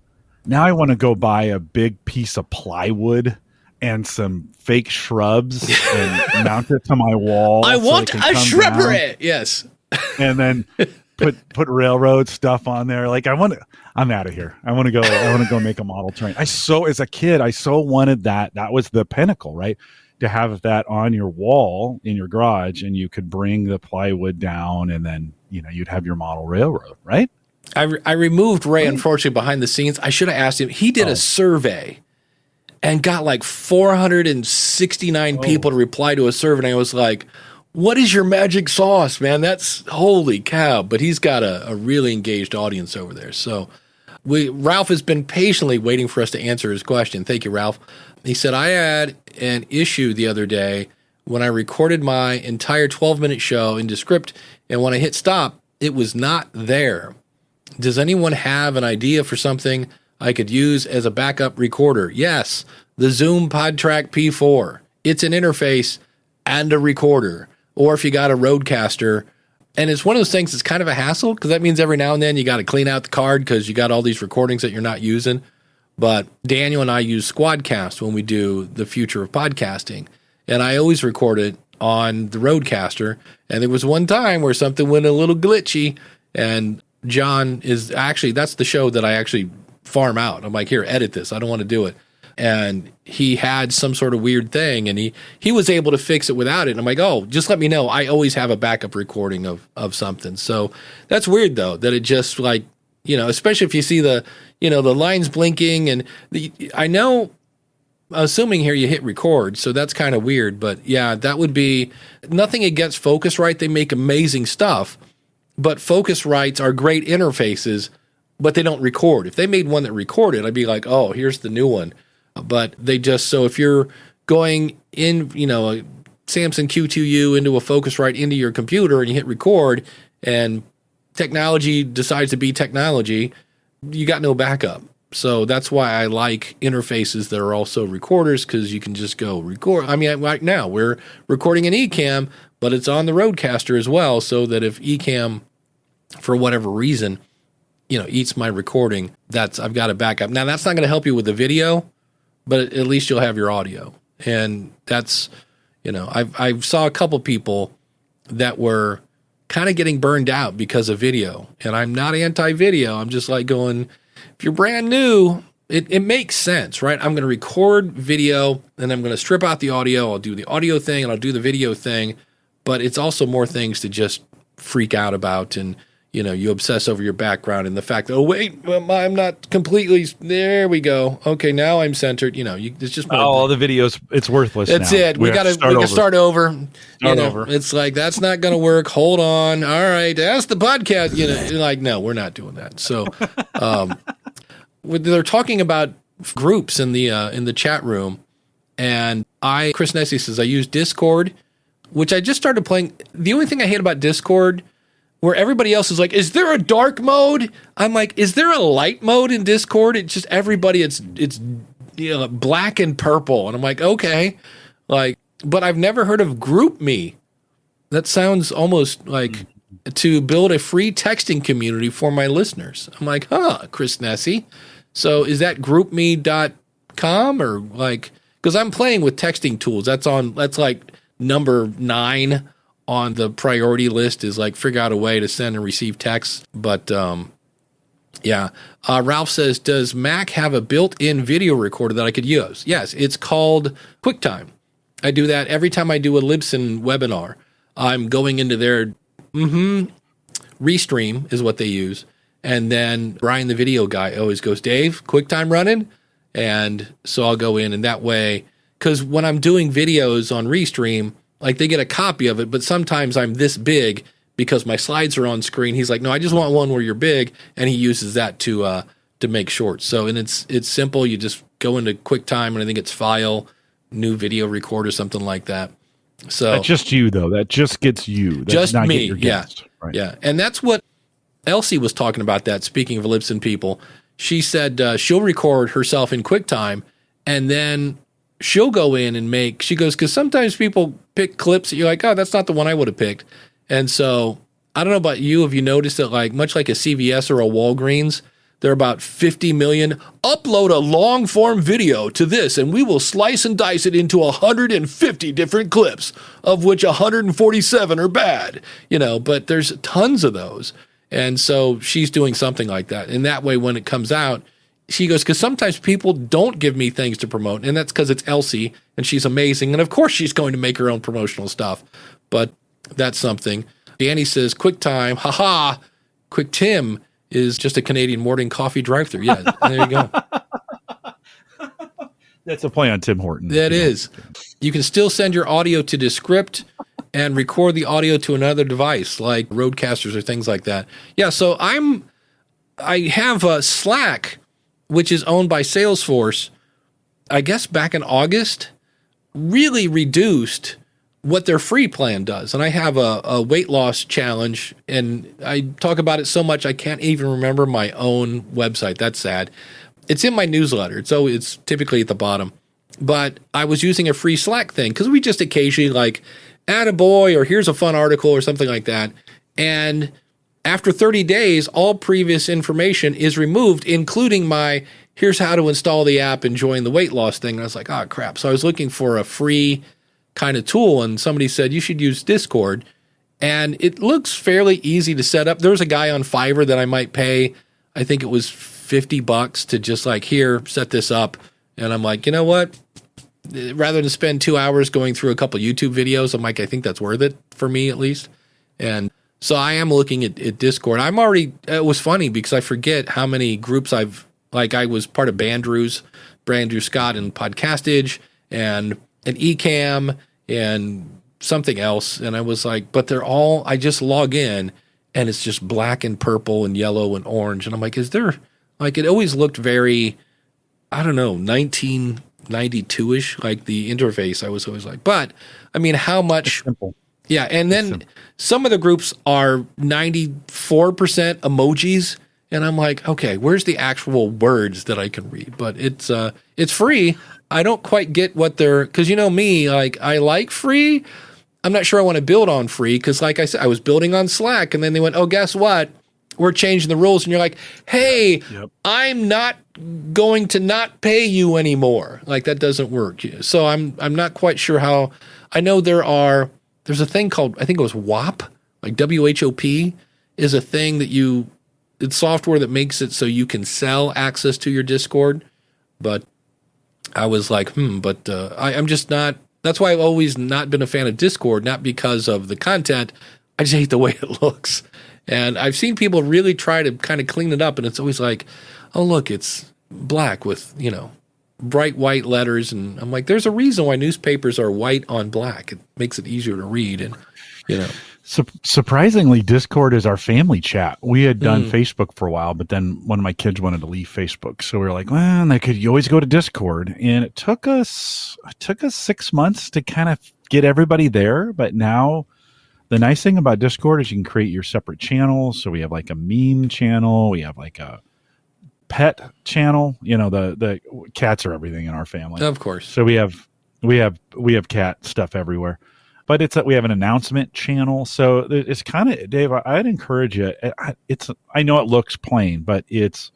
Now I want to go buy a big piece of plywood and some fake shrubs and mount it to my wall. I want it a can come shrubbery. Yes. and then put railroad stuff on there. Like I'm out of here. I want to go make a model train. As a kid, I so wanted that. That was the pinnacle, right? To have that on your wall in your garage, and you could bring the plywood down, and then you'd have your model railroad, right? I removed Ray, unfortunately, behind the scenes. I should have asked him. He did a survey and got like 469 people to reply to a survey. And I was like, what is your magic sauce, man? That's holy cow. But he's got a really engaged audience over there. So Ralph has been patiently waiting for us to answer his question. Thank you, Ralph. He said, I had an issue the other day when I recorded my entire 12-minute show into script, and when I hit stop, it was not there. Does anyone have an idea for something I could use as a backup recorder? Yes, the Zoom PodTrack P4. It's an interface and a recorder. Or if you got a Rodecaster, and it's one of those things that's kind of a hassle because that means every now and then you got to clean out the card because you got all these recordings that you're not using. But Daniel and I use Squadcast when we do the future of podcasting. And I always record it on the Rodecaster. And there was one time where something went a little glitchy, and John is actually, that's the show that I actually farm out. I'm like, here, edit this. I don't want to do it. And he had some sort of weird thing, and he was able to fix it without it. And I'm like, oh, just let me know. I always have a backup recording of something. So that's weird, though, that it just like, especially if you see the lines blinking. And I know, assuming here you hit record, so that's kind of weird. But yeah, that would be nothing against Focusrite. They make amazing stuff. But Focusrites are great interfaces, but they don't record. If they made one that recorded, I'd be like, oh, here's the new one. But they just, so if you're going in, a Samsung Q2U into a Focusrite into your computer and you hit record and technology decides to be technology, you got no backup. So that's why I like interfaces that are also recorders, because you can just go record. I mean, right now we're recording an Ecamm, but it's on the Rodecaster as well, so that if Ecamm, for whatever reason, eats my recording, I've got a backup. Now, that's not going to help you with the video, but at least you'll have your audio. And that's, I saw a couple people that were kind of getting burned out because of video. And I'm not anti-video. I'm just like going, if you're brand new, it makes sense, right? I'm going to record video, and I'm going to strip out the audio. I'll do the audio thing, and I'll do the video thing. But it's also more things to just freak out about, and you obsess over your background and the fact that, oh, wait, I'm not completely, there we go. Okay, now I'm centered. It's just all the videos, it's worthless. That's now. it. We can start over. Start over. It's like, that's not going to work. Hold on. All right, ask the podcast. You're like, no, we're not doing that. So they're talking about groups in the chat room, and Chris Nessie says, I use Discord, which I just started playing. The only thing I hate about Discord, where everybody else is like, is there a dark mode? I'm like, is there a light mode in Discord? It's just everybody, it's black and purple. And I'm like, okay. But I've never heard of GroupMe. That sounds almost like to build a free texting community for my listeners. I'm like, Chris Nessie. So is that groupme.com or because I'm playing with texting tools. That's like number 9 on the priority list, is like figure out a way to send and receive texts. But Ralph says, does Mac have a built-in video recorder that I could use? Yes, it's called QuickTime. I do that every time I do a Libsyn webinar. I'm going into their Restream is what they use. And then Brian, the video guy, always goes, Dave, QuickTime running? And so I'll go in, and that way, because when I'm doing videos on Restream, they get a copy of it, but sometimes I'm this big because my slides are on screen. He's like, no, I just want one where you're big, and he uses that to make shorts. So, and it's simple. You just go into QuickTime, and I think it's File, New Video Record, or something like that. So that's just you, though. That just gets you. That's just not me. Get your guest, right? Yeah, and that's what Elsie was talking about. That speaking of Libsyn people, she said she'll record herself in QuickTime, and then she'll go in and she goes, because sometimes people pick clips that you're like, oh, that's not the one I would have picked. And so I don't know about you, have you noticed that much like a CVS or a Walgreens, There are about 50 million. Upload a long form video to this and we will slice and dice it into 150 different clips, of which 147 are bad, but there's tons of those. And so she's doing something like that. And that way, when it comes out, she goes, because sometimes people don't give me things to promote. And that's because it's Elsie and she's amazing. And of course, she's going to make her own promotional stuff. But that's something. Danny says, QuickTime, haha, QuickTim is just a Canadian morning coffee drive-thru. Yeah, there you go. That's a play on Tim Horton. That is. You can still send your audio to Descript and record the audio to another device like Roadcasters or things like that. Yeah, so I have Slack, which is owned by Salesforce. I guess back in August, really reduced what their free plan does. And I have a weight loss challenge, and I talk about it so much I can't even remember my own website. That's sad. It's in my newsletter, so it's typically at the bottom. But I was using a free Slack thing because we just occasionally like add a boy or here's a fun article or something like that. And after 30 days, all previous information is removed, including my here's how to install the app and join the weight loss thing. And I was like, oh, crap. So I was looking for a free kind of tool, and somebody said you should use Discord, and it looks fairly easy to set up. There's a guy on Fiverr that I might pay, I think it was $50 to just like, here, set this up. And I'm like, you know what? Rather than spend 2 hours going through a couple YouTube videos, I'm like, I think that's worth it for me at least. And so I am looking at Discord. It was funny because I forget how many groups I was part of Brandrew Scott and Podcastage and an Ecamm and something else. And I was like, but they're all, I just log in and it's just black and purple and yellow and orange. And I'm like, it always looked very, I don't know, 1992-ish, like the interface. I was always like, but I mean, how much? Simple. Yeah. And then some of the groups are 94% emojis. And I'm like, okay, where's the actual words that I can read? But it's free. I don't quite get what because me, like I like free. I'm not sure I want to build on free because like I said, I was building on Slack and then they went, oh, guess what? We're changing the rules. And you're like, hey, yep. I'm not going to not pay you anymore. Like that doesn't work. So I'm not quite sure how. I know there's a thing called, I think it was WHOP, like WHOP is a thing that it's software that makes it so you can sell access to your Discord. But I was like, but I'm just not, that's why I've always not been a fan of Discord, not because of the content. I just hate the way it looks. And I've seen people really try to kind of clean it up, and it's always like, oh, look, it's black with, bright white letters. And I'm like, there's a reason why newspapers are white on black. It makes it easier to read. And, surprisingly, Discord is our family chat. We had done Facebook for a while, but then one of my kids wanted to leave Facebook. So we were like, well, you always go to Discord. And it took us 6 months to kind of get everybody there. But now the nice thing about Discord is you can create your separate channels. So we have like a meme channel. We have like a pet channel. The cats are everything in our family. Of course. So we have cat stuff everywhere. But we have an announcement channel. So it's kind of, Dave, I'd encourage you. I know it looks plain, but it's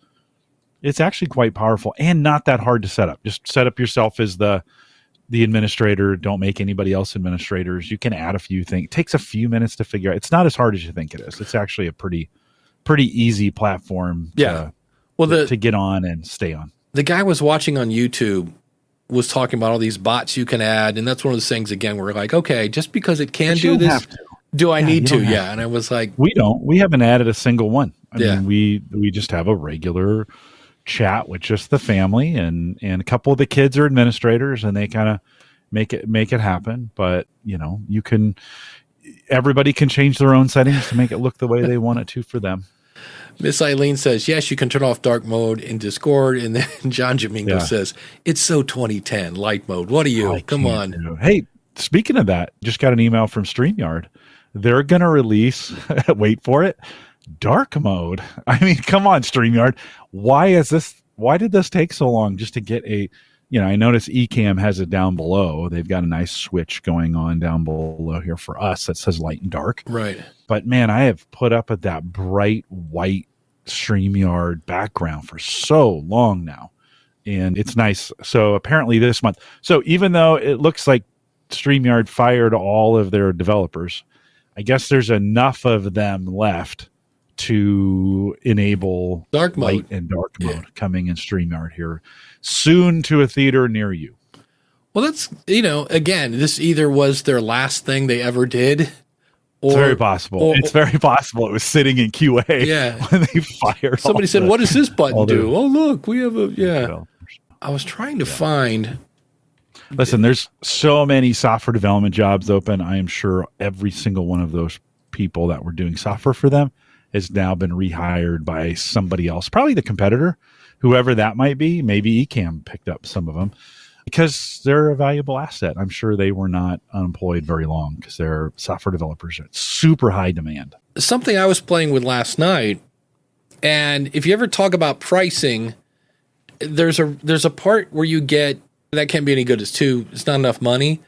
actually quite powerful and not that hard to set up. Just set up yourself as the administrator. Don't make anybody else administrators. You can add a few things. It takes a few minutes to figure out. It's not as hard as you think it is. It's actually a pretty easy platform to get on and stay on. The guy was watching on YouTube was talking about all these bots you can add. And that's one of those things, again, where we're like, okay, just because it can do this, do I need to? Yeah. And I was like, we haven't added a single one. I mean, we just have a regular chat with just the family and a couple of the kids are administrators and they kind of make it happen. But everybody can change their own settings to make it look the way they want it to for them. Miss Eileen says, yes, you can turn off dark mode in Discord. And then John Jamingo says, it's so 2010 light mode. What are you? Come on. Hey, speaking of that, just got an email from StreamYard. They're going to release, wait for it, dark mode. I mean, come on, StreamYard. Why did this take so long just to get I notice Ecamm has it down below. They've got a nice switch going on down below here for us that says light and dark. Right. But man, I have put up at that bright white StreamYard background for so long now. And it's nice. So apparently this month. So even though it looks like StreamYard fired all of their developers, I guess there's enough of them left to enable Dark mode. light and dark mode coming in StreamYard here soon to a theater near you. Well, that's, again, this either was their last thing they ever did. Or, It's very possible. It's very possible it was sitting in QA Yeah. when they fired. Somebody said, what does this button do? Oh, look, we have a, developers. I was trying to find. Listen, there's so many software development jobs open. I am sure every single one of those people that were doing software for them has now been rehired by somebody else, probably the competitor, whoever that might be. Maybe Ecamm picked up some of them because they're a valuable asset. I'm sure they were not unemployed very long because they're software developers at super high demand. Something I was playing with last night, and if you ever talk about pricing, there's a part where you get, that can't be any good, it's not enough money.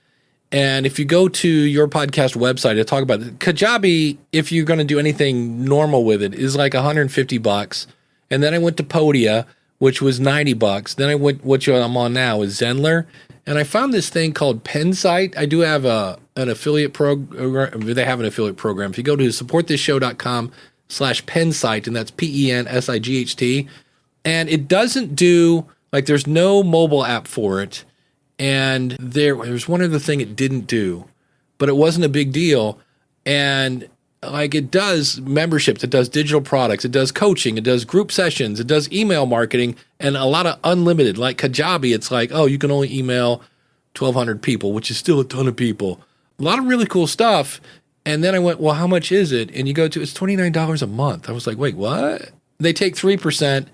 And if you go to your podcast website to talk about it, Kajabi, if you're going to do anything normal with it, is like $150. And then I went to Podia, which was $90. Then I went, I'm on now is Zenler. And I found this thing called Pensight. I do have an affiliate program. They have an affiliate program. If you go to supportthishow.com/Pensight, and that's PENSIGHT, and it doesn't do, like, there's no mobile app for it. And there's one other thing it didn't do, but it wasn't a big deal. And like, it does memberships, it does digital products, it does coaching, it does group sessions, it does email marketing, and a lot of unlimited. Like Kajabi, it's like, oh, you can only email 1,200 people, which is still a ton of people. A lot of really cool stuff. And then I went, well, how much is it? And you go to, it's $29 a month. I was like, wait, what? They take 3%.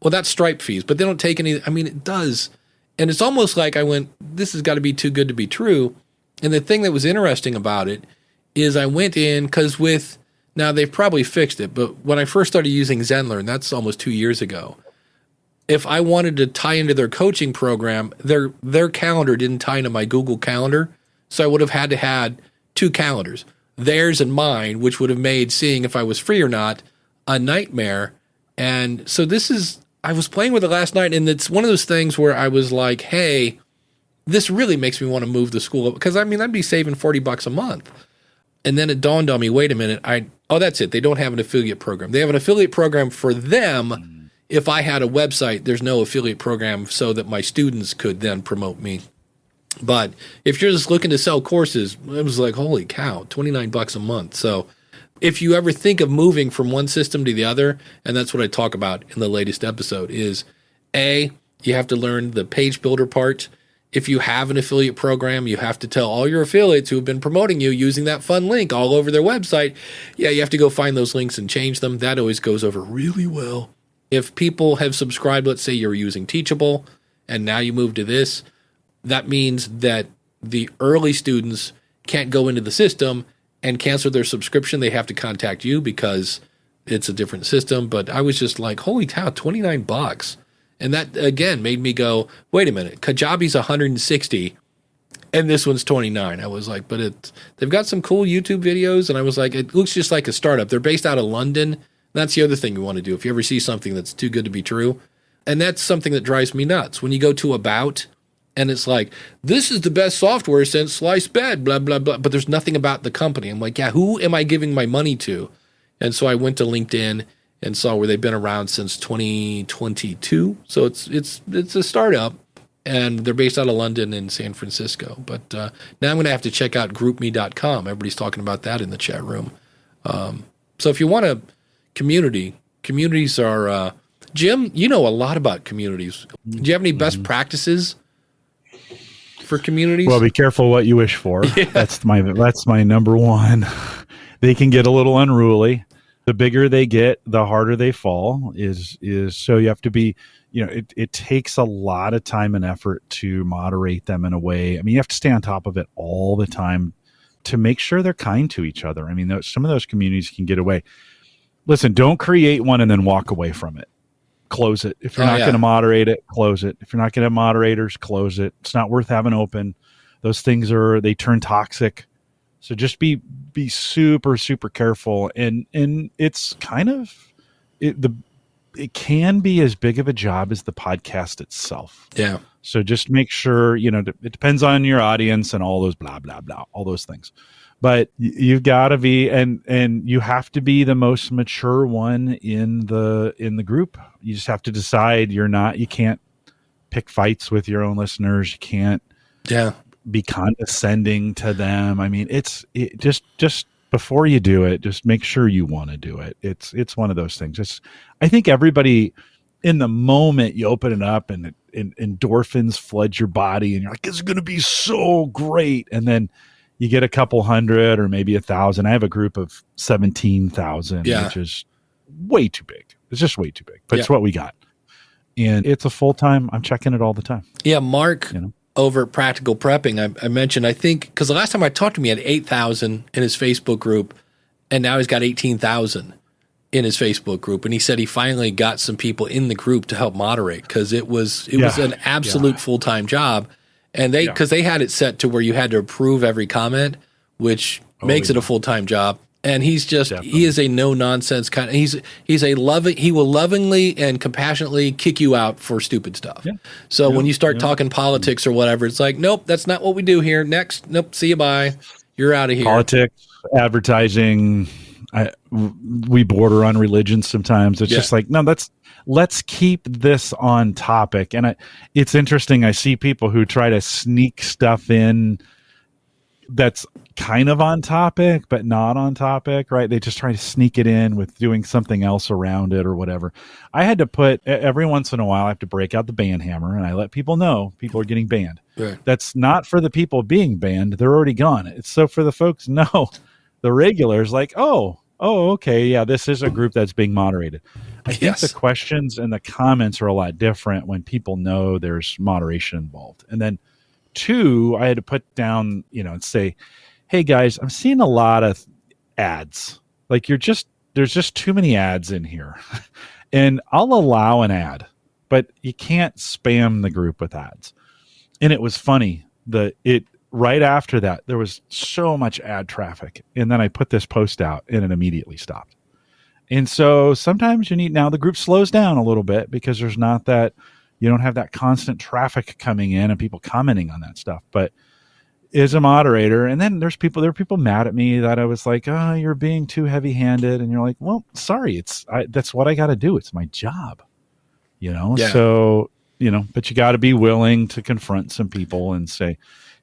Well, that's Stripe fees, but they don't take any. I mean, it does. And it's almost like I went, this has got to be too good to be true. And the thing that was interesting about it is I went in, because now they've probably fixed it, but when I first started using Zenler, and that's almost 2 years ago, if I wanted to tie into their coaching program, their calendar didn't tie into my Google Calendar. So I would have had to had two calendars, theirs and mine, which would have made seeing if I was free or not a nightmare. And so I was playing with it last night, and it's one of those things where I was like, hey, this really makes me want to move the school up, because I mean, I'd be saving $40 a month. And then it dawned on me, wait a minute, that's it. They don't have an affiliate program. They have an affiliate program for them. If I had a website, there's no affiliate program so that my students could then promote me. But if you're just looking to sell courses, it was like, holy cow, $29 a month. So if you ever think of moving from one system to the other, and that's what I talk about in the latest episode, is you have to learn the page builder part. If you have an affiliate program, you have to tell all your affiliates who have been promoting you using that fun link all over their website, you have to go find those links and change them. That always goes over really well. If people have subscribed, let's say you're using Teachable, and now you move to this, that means that the early students can't go into the system and cancel their subscription. They have to contact you because it's a different system. But I was just like, holy cow, $29. And that, again, made me go, wait a minute, Kajabi's $160 and this one's $29. I was like, but they've got some cool YouTube videos. And I was like, it looks just like a startup. They're based out of London. That's the other thing you want to do. If you ever see something that's too good to be true. And that's something that drives me nuts. When you go to About, and it's like, this is the best software since sliced bread, blah, blah, blah. But there's nothing about the company. I'm like, who am I giving my money to? And so I went to LinkedIn and saw where they've been around since 2022. So it's a startup, and they're based out of London and San Francisco. But now I'm going to have to check out GroupMe.com. Everybody's talking about that in the chat room. So if you want a communities are, Jim, you know a lot about communities. Do you have any best practices for communities? Well, be careful what you wish for. Yeah. That's my number one. They can get a little unruly. The bigger they get, the harder they fall. Is so you have to be, it takes a lot of time and effort to moderate them in a way. I mean, you have to stay on top of it all the time to make sure they're kind to each other. I mean, some of those communities can get away. Listen, don't create one and then walk away from it. Close it. If you're not going to moderate it, close it. If you're not going to have moderators, close it. It's not worth having open. Those things they turn toxic. So just be super, super careful. And it's kind of it can be as big of a job as the podcast itself. Yeah. So just make sure, it depends on your audience and all those blah, blah, blah, all those things. But you've got to be, and you have to be the most mature one in the group. You just have to decide you can't pick fights with your own listeners. You can't be condescending to them. I mean, just before you do it, just make sure you want to do it. It's one of those things. I think everybody, in the moment you open it up and endorphins flood your body and you're like, it's going to be so great. And then you get a couple hundred or maybe 1,000. I have a group of 17,000, which is way too big. It's just way too big, but it's what we got. And it's a full-time, I'm checking it all the time. Yeah. Mark over at Practical Prepping, I mentioned, I think, because the last time I talked to him, he had 8,000 in his Facebook group, and now he's got 18,000 in his Facebook group. And he said he finally got some people in the group to help moderate, because it was an absolute full-time job. And because they had it set to where you had to approve every comment, which makes it a full-time job. And he's just, he is a no-nonsense kind of, he will lovingly and compassionately kick you out for stupid stuff. Yeah. So when you start talking politics or whatever, it's like, nope, that's not what we do here. Next, nope, see you, bye. You're out of here. Politics, advertising, we border on religion sometimes. It's just like, no, let's keep this on topic. And it's interesting. I see people who try to sneak stuff in that's kind of on topic, but not on topic, right? They just try to sneak it in with doing something else around it or whatever. I had to every once in a while, I have to break out the ban hammer and I let people know people are getting banned. Right. That's not for the people being banned. They're already gone. It's so for the folks, the regulars like, oh, okay. Yeah, this is a group that's being moderated. I think the questions and the comments are a lot different when people know there's moderation involved. And then 2, I had to put down, and say, hey guys, I'm seeing a lot of ads. Like there's just too many ads in here. And I'll allow an ad, but you can't spam the group with ads. And it was funny right after that, there was so much ad traffic. And then I put this post out and it immediately stopped. And so sometimes now the group slows down a little bit because there's not that, you don't have that constant traffic coming in and people commenting on that stuff. But as a moderator, and then there are people mad at me that I was like, oh, you're being too heavy handed. And you're like, well, sorry, that's what I got to do. It's my job, So, but you got to be willing to confront some people and say,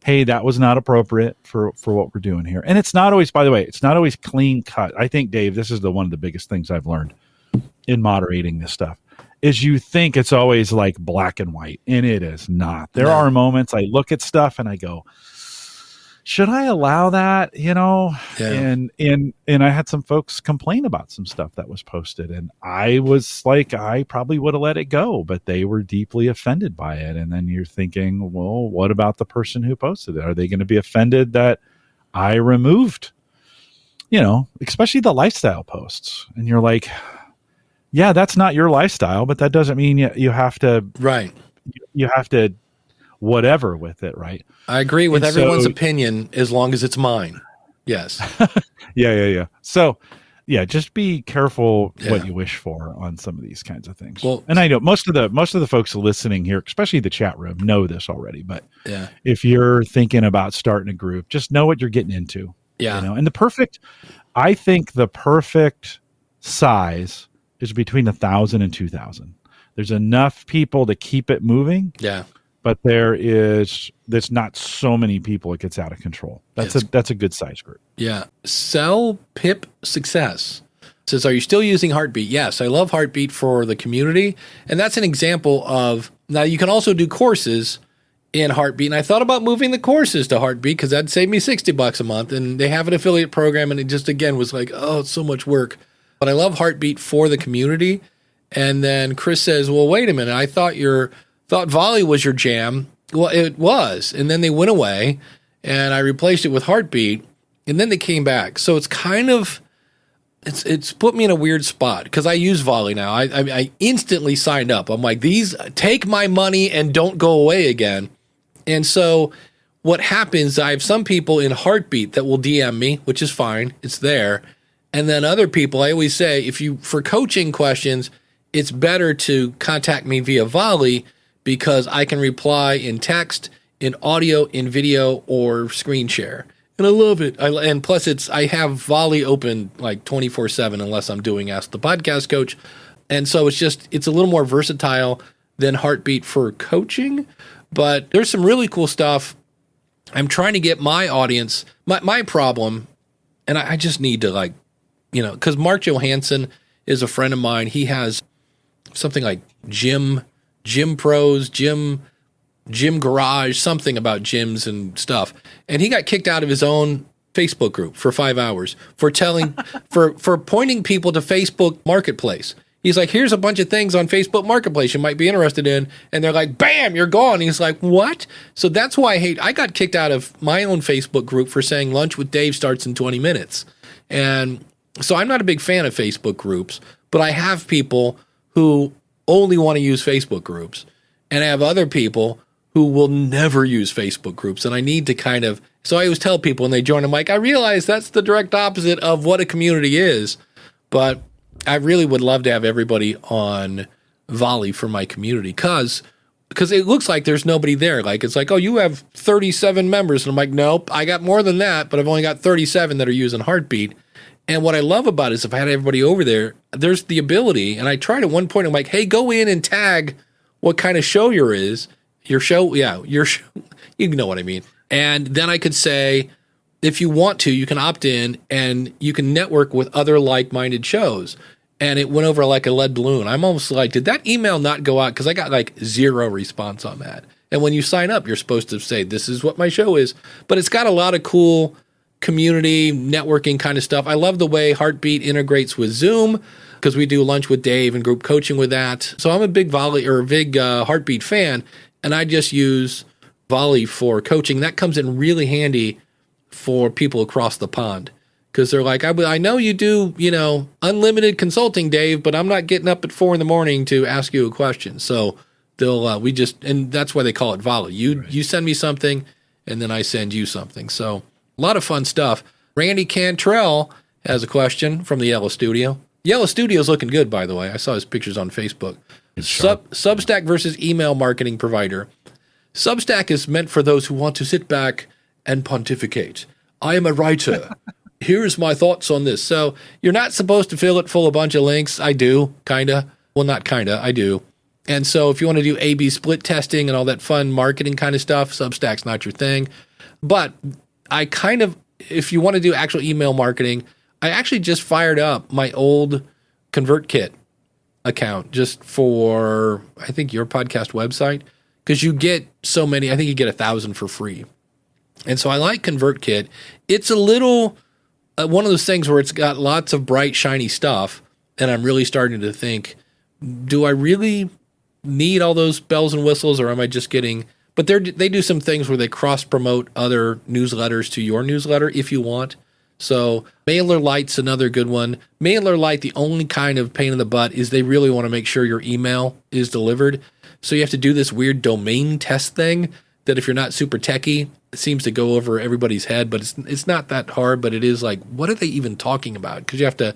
hey, that was not appropriate for what we're doing here. And it's not always, by the way, it's not always clean cut. I think, Dave, this is one of the biggest things I've learned in moderating this stuff. Is you think it's always like black and white, and it is not. There are moments I look at stuff and I go, should I allow that? And I had some folks complain about some stuff that was posted, and I was like, I probably would have let it go, but they were deeply offended by it. And then you're thinking, well, what about the person who posted it? Are they going to be offended that I removed, especially the lifestyle posts? And you're like, yeah, that's not your lifestyle, but that doesn't mean you have to, right. You have to whatever with it. Right. I agree with everyone's opinion as long as it's mine. Yes. Yeah. So just be careful what you wish for on some of these kinds of things. Well, and I know most of the folks listening here, especially the chat room, know this already, but if you're thinking about starting a group, just know what you're getting into. Yeah. And I think the perfect size is between 1,000 and 2,000. There's enough people to keep it moving. Yeah. But there's not so many people it gets out of control. That's a good size group. Yeah. Sell Pip Success says, are you still using Heartbeat? Yes, I love Heartbeat for the community. And that's an example of, now you can also do courses in Heartbeat. And I thought about moving the courses to Heartbeat because that'd save me $60 a month. And they have an affiliate program. And it just, again, was like, oh, it's so much work. But I love Heartbeat for the community. And then Chris says, well, wait a minute. I thought Volley was your jam. Well, it was. And then they went away and I replaced it with Heartbeat and then they came back. So it's kind of, it's put me in a weird spot because I use Volley now. I instantly signed up. I'm like, these take my money and don't go away again. And so what happens, I have some people in Heartbeat that will DM me, which is fine. It's there. And then other people, I always say, for coaching questions, it's better to contact me via Volley because I can reply in text, in audio, in video, or screen share. And I love it. And plus, I have Volley open like 24/7 unless I'm doing Ask the Podcast Coach. And so it's a little more versatile than Heartbeat for coaching. But there's some really cool stuff. I'm trying to get my audience, my problem, and I just need to because Mark Johansson is a friend of mine. He has something like Gym Pros, Gym Garage, something about gyms and stuff. And he got kicked out of his own Facebook group for 5 hours for for pointing people to Facebook Marketplace. He's like, here's a bunch of things on Facebook Marketplace you might be interested in. And they're like, bam, you're gone. He's like, what? So that's why I got kicked out of my own Facebook group for saying Lunch with Dave starts in 20 minutes. And so I'm not a big fan of Facebook groups, but I have people who only want to use Facebook groups. And I have other people who will never use Facebook groups. And I need to so I always tell people when they join, I'm like, I realize that's the direct opposite of what a community is, but I really would love to have everybody on Volley for my community because it looks like there's nobody there. Like, it's like, oh, you have 37 members. And I'm like, nope, I got more than that, but I've only got 37 that are using Heartbeat. And what I love about it is if I had everybody over there, there's the ability. And I tried at one point, I'm like, hey, go in and tag what kind of show your show. Yeah, your show. You know what I mean. And then I could say, if you want to, you can opt in and you can network with other like-minded shows. And it went over like a lead balloon. I'm almost like, did that email not go out? Because I got like 0 response on that. And when you sign up, you're supposed to say, this is what my show is. But it's got a lot of cool community networking kind of stuff. I love the way Heartbeat integrates with Zoom because we do Lunch with Dave and group coaching with that. So I'm a big Heartbeat fan, and I just use Volley for coaching. That comes in really handy for people across the pond. Because they're like, I know you do, unlimited consulting, Dave, but I'm not getting up at 4 a.m. to ask you a question. So and that's why they call it Volley. You send me something, and then I send you something. So a lot of fun stuff. Randy Cantrell has a question from the Yellow Studio. Yellow Studio's looking good, by the way. I saw his pictures on Facebook. Substack versus email marketing provider. Substack is meant for those who want to sit back and pontificate. I am a writer. Here's my thoughts on this. So you're not supposed to fill it full of a bunch of links. I do, kind of. Well, not kind of, I do. And so if you want to do A/B split testing and all that fun marketing kind of stuff, Substack's not your thing. But if you want to do actual email marketing, I actually just fired up my old ConvertKit account just for, I think, your podcast website. Because you get so many, I think you get 1,000 for free. And so I like ConvertKit. It's a little... one of those things where it's got lots of bright, shiny stuff, and I'm really starting to think, do I really need all those bells and whistles, or am I just getting... But they do some things where they cross-promote other newsletters to your newsletter if you want. So MailerLite's another good one. MailerLite, the only kind of pain in the butt is they really want to make sure your email is delivered. So you have to do this weird domain test thing that if you're not super techie, it seems to go over everybody's head, but it's not that hard, but it is like, what are they even talking about? Because you have to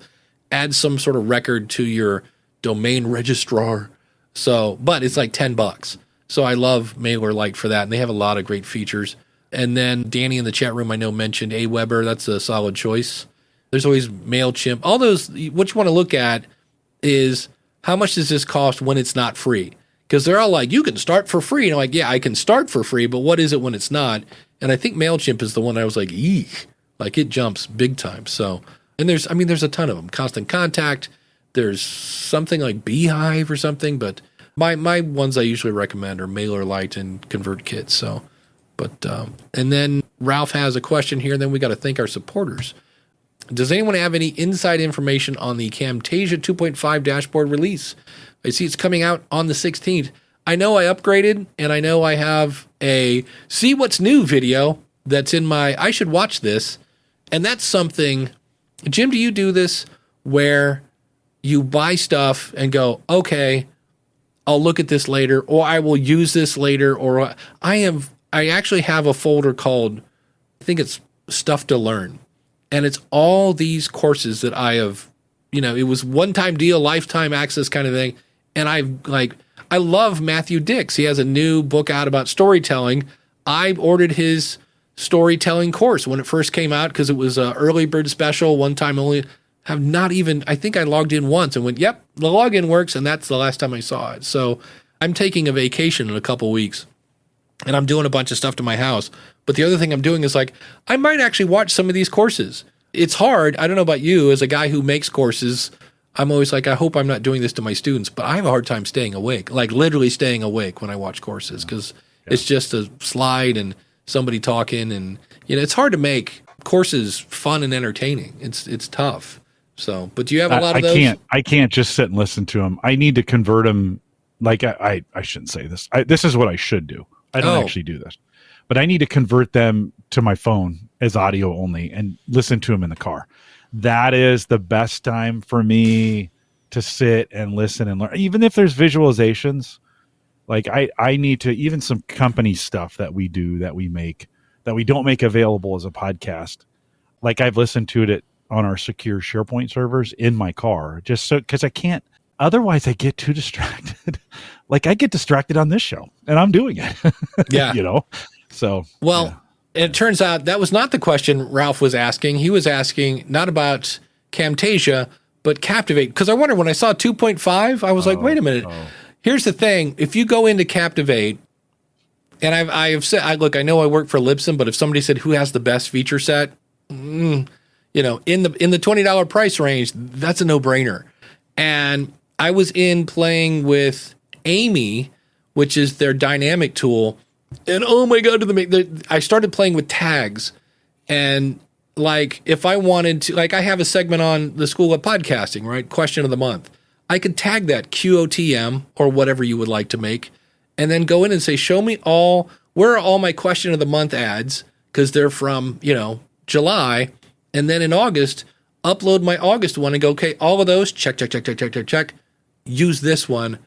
add some sort of record to your domain registrar. So, but it's like $10. So I love MailerLite for that, and they have a lot of great features. And then Danny in the chat room, I know, mentioned Aweber. That's a solid choice. There's always MailChimp. All those, what you want to look at is how much does this cost when it's not free? Because they're all like, you can start for free. And I'm like, yeah, I can start for free, but what is it when it's not? And I think MailChimp is the one I was like, eek. Like, it jumps big time. So, and there's a ton of them. Constant Contact. There's something like Beehive or something, but my ones I usually recommend are MailerLite and ConvertKit. So, but, and then Ralph has a question here, and then we got to thank our supporters. Does anyone have any inside information on the Camtasia 2.5 dashboard release? I see it's coming out on the 16th. I know I upgraded, and I know I have a see what's new video that's in my I should watch this. And that's something, Jim, do you do this where you buy stuff and go, okay, I'll look at this later, or I will use this later, or I actually have a folder called, I think it's Stuff to Learn. And it's all these courses that I have, it was one-time deal, lifetime access kind of thing. And I love Matthew Dix. He has a new book out about storytelling. I ordered his storytelling course when it first came out because it was an early bird special, one time only. I think I logged in once and went, yep, the login works. And that's the last time I saw it. So I'm taking a vacation in a couple weeks and I'm doing a bunch of stuff to my house. But the other thing I'm doing is I might actually watch some of these courses. It's hard. I don't know about you as a guy who makes courses. I'm always I hope I'm not doing this to my students, but I have a hard time staying awake, literally staying awake when I watch courses because it's just a slide and somebody talking. And, it's hard to make courses fun and entertaining. It's tough. So, but do you have a lot of those? I can't just sit and listen to them. I need to convert them. I shouldn't say this. This is what I should do. I don't actually do this. But I need to convert them to my phone as audio only and listen to them in the car. That is the best time for me to sit and listen and learn. Even if there's visualizations, I need to, even some company stuff that we do, that we make, that we don't make available as a podcast. I've listened to it on our secure SharePoint servers in my car, just so, because I can't, otherwise I get too distracted. I get distracted on this show and I'm doing it. Yeah. So, It turns out that was not the question Ralph was asking. He was asking not about Camtasia, but Captivate. Because I wonder, when I saw 2.5, I was wait a minute. Here's the thing. If you go into Captivate, and I have said, look, I know I work for Libsyn, but if somebody said who has the best feature set, in the $20 price range, that's a no-brainer. And I was playing with Amy, which is their dynamic tool. And oh my God, I started playing with tags. And if I wanted to, I have a segment on the School of Podcasting, right? Question of the month. I could tag that QOTM or whatever you would like to make, and then go in and say, show me where are all my question of the month ads? Because they're from, July. And then in August, upload my August one and go, okay, all of those, check. Use this one.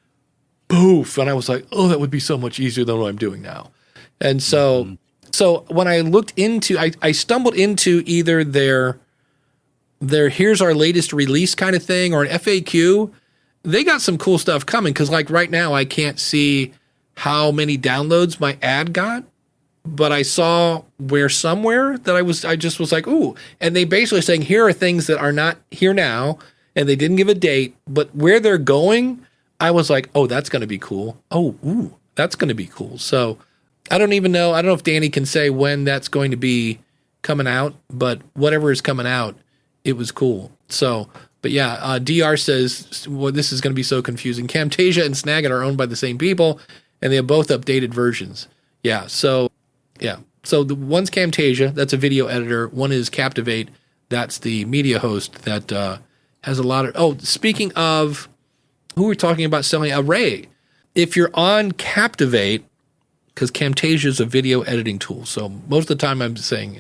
Poof. And I was like, oh, that would be so much easier than what I'm doing now. And so when I looked into, I stumbled into either their here's our latest release kind of thing or an FAQ. They got some cool stuff coming because right now I can't see how many downloads my ad got, but I saw somewhere that I just was like, ooh. And they basically saying, here are things that are not here now. And they didn't give a date, but where they're going, I was like, oh, that's going to be cool. Oh, ooh, that's going to be cool. So I don't even know. I don't know if Danny can say when that's going to be coming out, but whatever is coming out, it was cool. So, but yeah, DR says, well, this is going to be so confusing. Camtasia and Snagit are owned by the same people, and they have both updated versions. Yeah. So the one's Camtasia, that's a video editor. One is Captivate, that's the media host that has a lot of. Oh, speaking of. Who we're talking about selling Array. If you're on Captivate, because Camtasia is a video editing tool, so most of the time I'm saying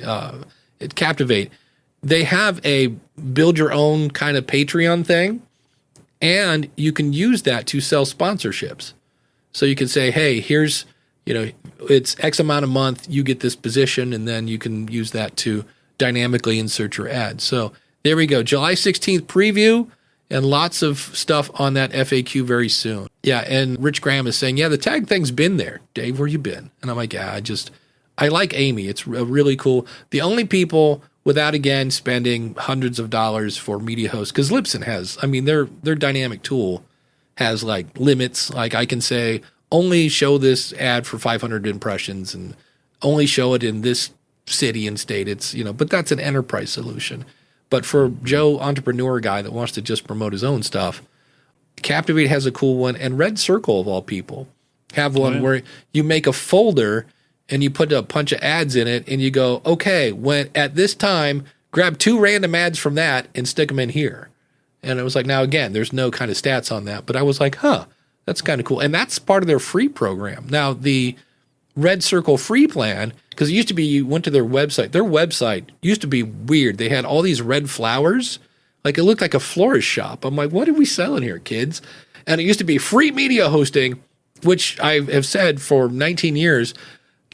Captivate, they have a build your own kind of Patreon thing, and you can use that to sell sponsorships. So you can say, hey, here's, it's X amount a month, you get this position, and then you can use that to dynamically insert your ad. So there we go. July 16th preview. And lots of stuff on that FAQ very soon. Yeah, and Rich Graham is saying, yeah, the tag thing's been there. Dave, where you been? And I'm like, yeah, I like Amy. It's really cool. The only people without, again, spending hundreds of dollars for media hosts, because Libsyn has, their dynamic tool has limits. I can say, only show this ad for 500 impressions and only show it in this city and state. It's, but that's an enterprise solution. But for Joe, entrepreneur guy that wants to just promote his own stuff, Captivate has a cool one, and Red Circle, of all people, have one where you make a folder and you put a bunch of ads in it, and you go, okay, when at this time, grab 2 random ads from that and stick them in here. And it was like, now again, there's no kind of stats on that, but I was like, that's kind of cool. And that's part of their free program. Now, the Red Circle free plan, because it used to be you went to their website used to be weird. They had all these red flowers. It looked like a florist shop. I'm like, what are we selling here, kids? And it used to be free media hosting, which I have said for 19 years,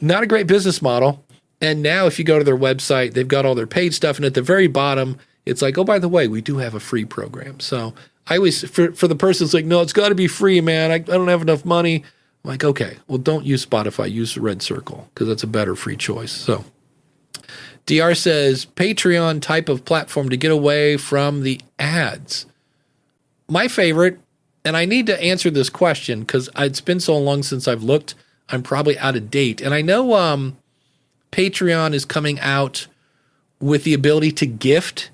not a great business model. And now if you go to their website, they've got all their paid stuff. And at the very bottom, it's like, oh, by the way, we do have a free program. So I always, for the person that's like, no, it's got to be free, man. I don't have enough money. I'm like, okay, well, don't use Spotify. Use Red Circle because that's a better free choice. So DR says, Patreon type of platform to get away from the ads. My favorite, and I need to answer this question because it's been so long since I've looked, I'm probably out of date. And I know Patreon is coming out with the ability to gift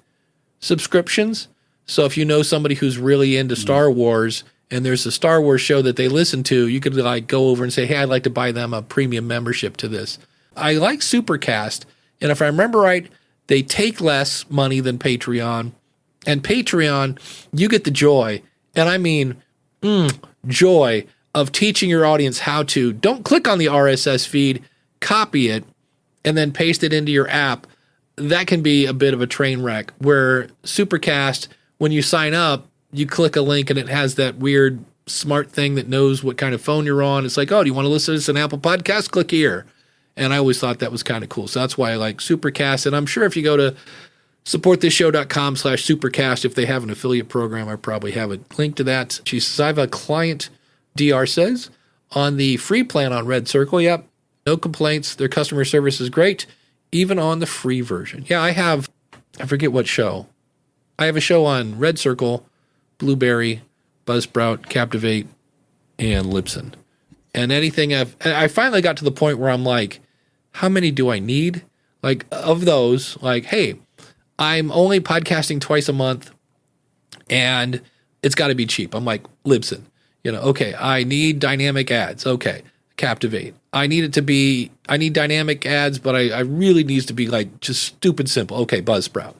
subscriptions. So if you know somebody who's really into Star Wars and there's a Star Wars show that they listen to, you could like go over and say, hey, I'd like to buy them a premium membership to this. I like Supercast. And if I remember right, they take less money than Patreon. And Patreon, you get the joy, and I mean joy, of teaching your audience how to, don't click on the RSS feed, copy it, and then paste it into your app. That can be a bit of a train wreck, where Supercast, when you sign up, you click a link and it has that weird smart thing that knows what kind of phone you're on. It's like, oh, do you want to listen to this on Apple Podcasts? Click here. And I always thought that was kind of cool. So that's why I like Supercast. And I'm sure if you go to supportthishow.com/supercast, if they have an affiliate program, I probably have a link to that. She says, I have a client, DR says, on the free plan on Red Circle. Yep, no complaints. Their customer service is great, even on the free version. Yeah, I forget what show. I have a show on Red Circle, Blueberry, Buzzsprout, Captivate, and Libsyn. And anything I finally got to the point where I'm like, how many do I need? Like, of those, like, hey, I'm only podcasting twice a month and it's got to be cheap. I'm like, Libsyn, okay, I need dynamic ads. Okay, Captivate. I need dynamic ads, but I really needs to be like just stupid simple. Okay, Buzzsprout.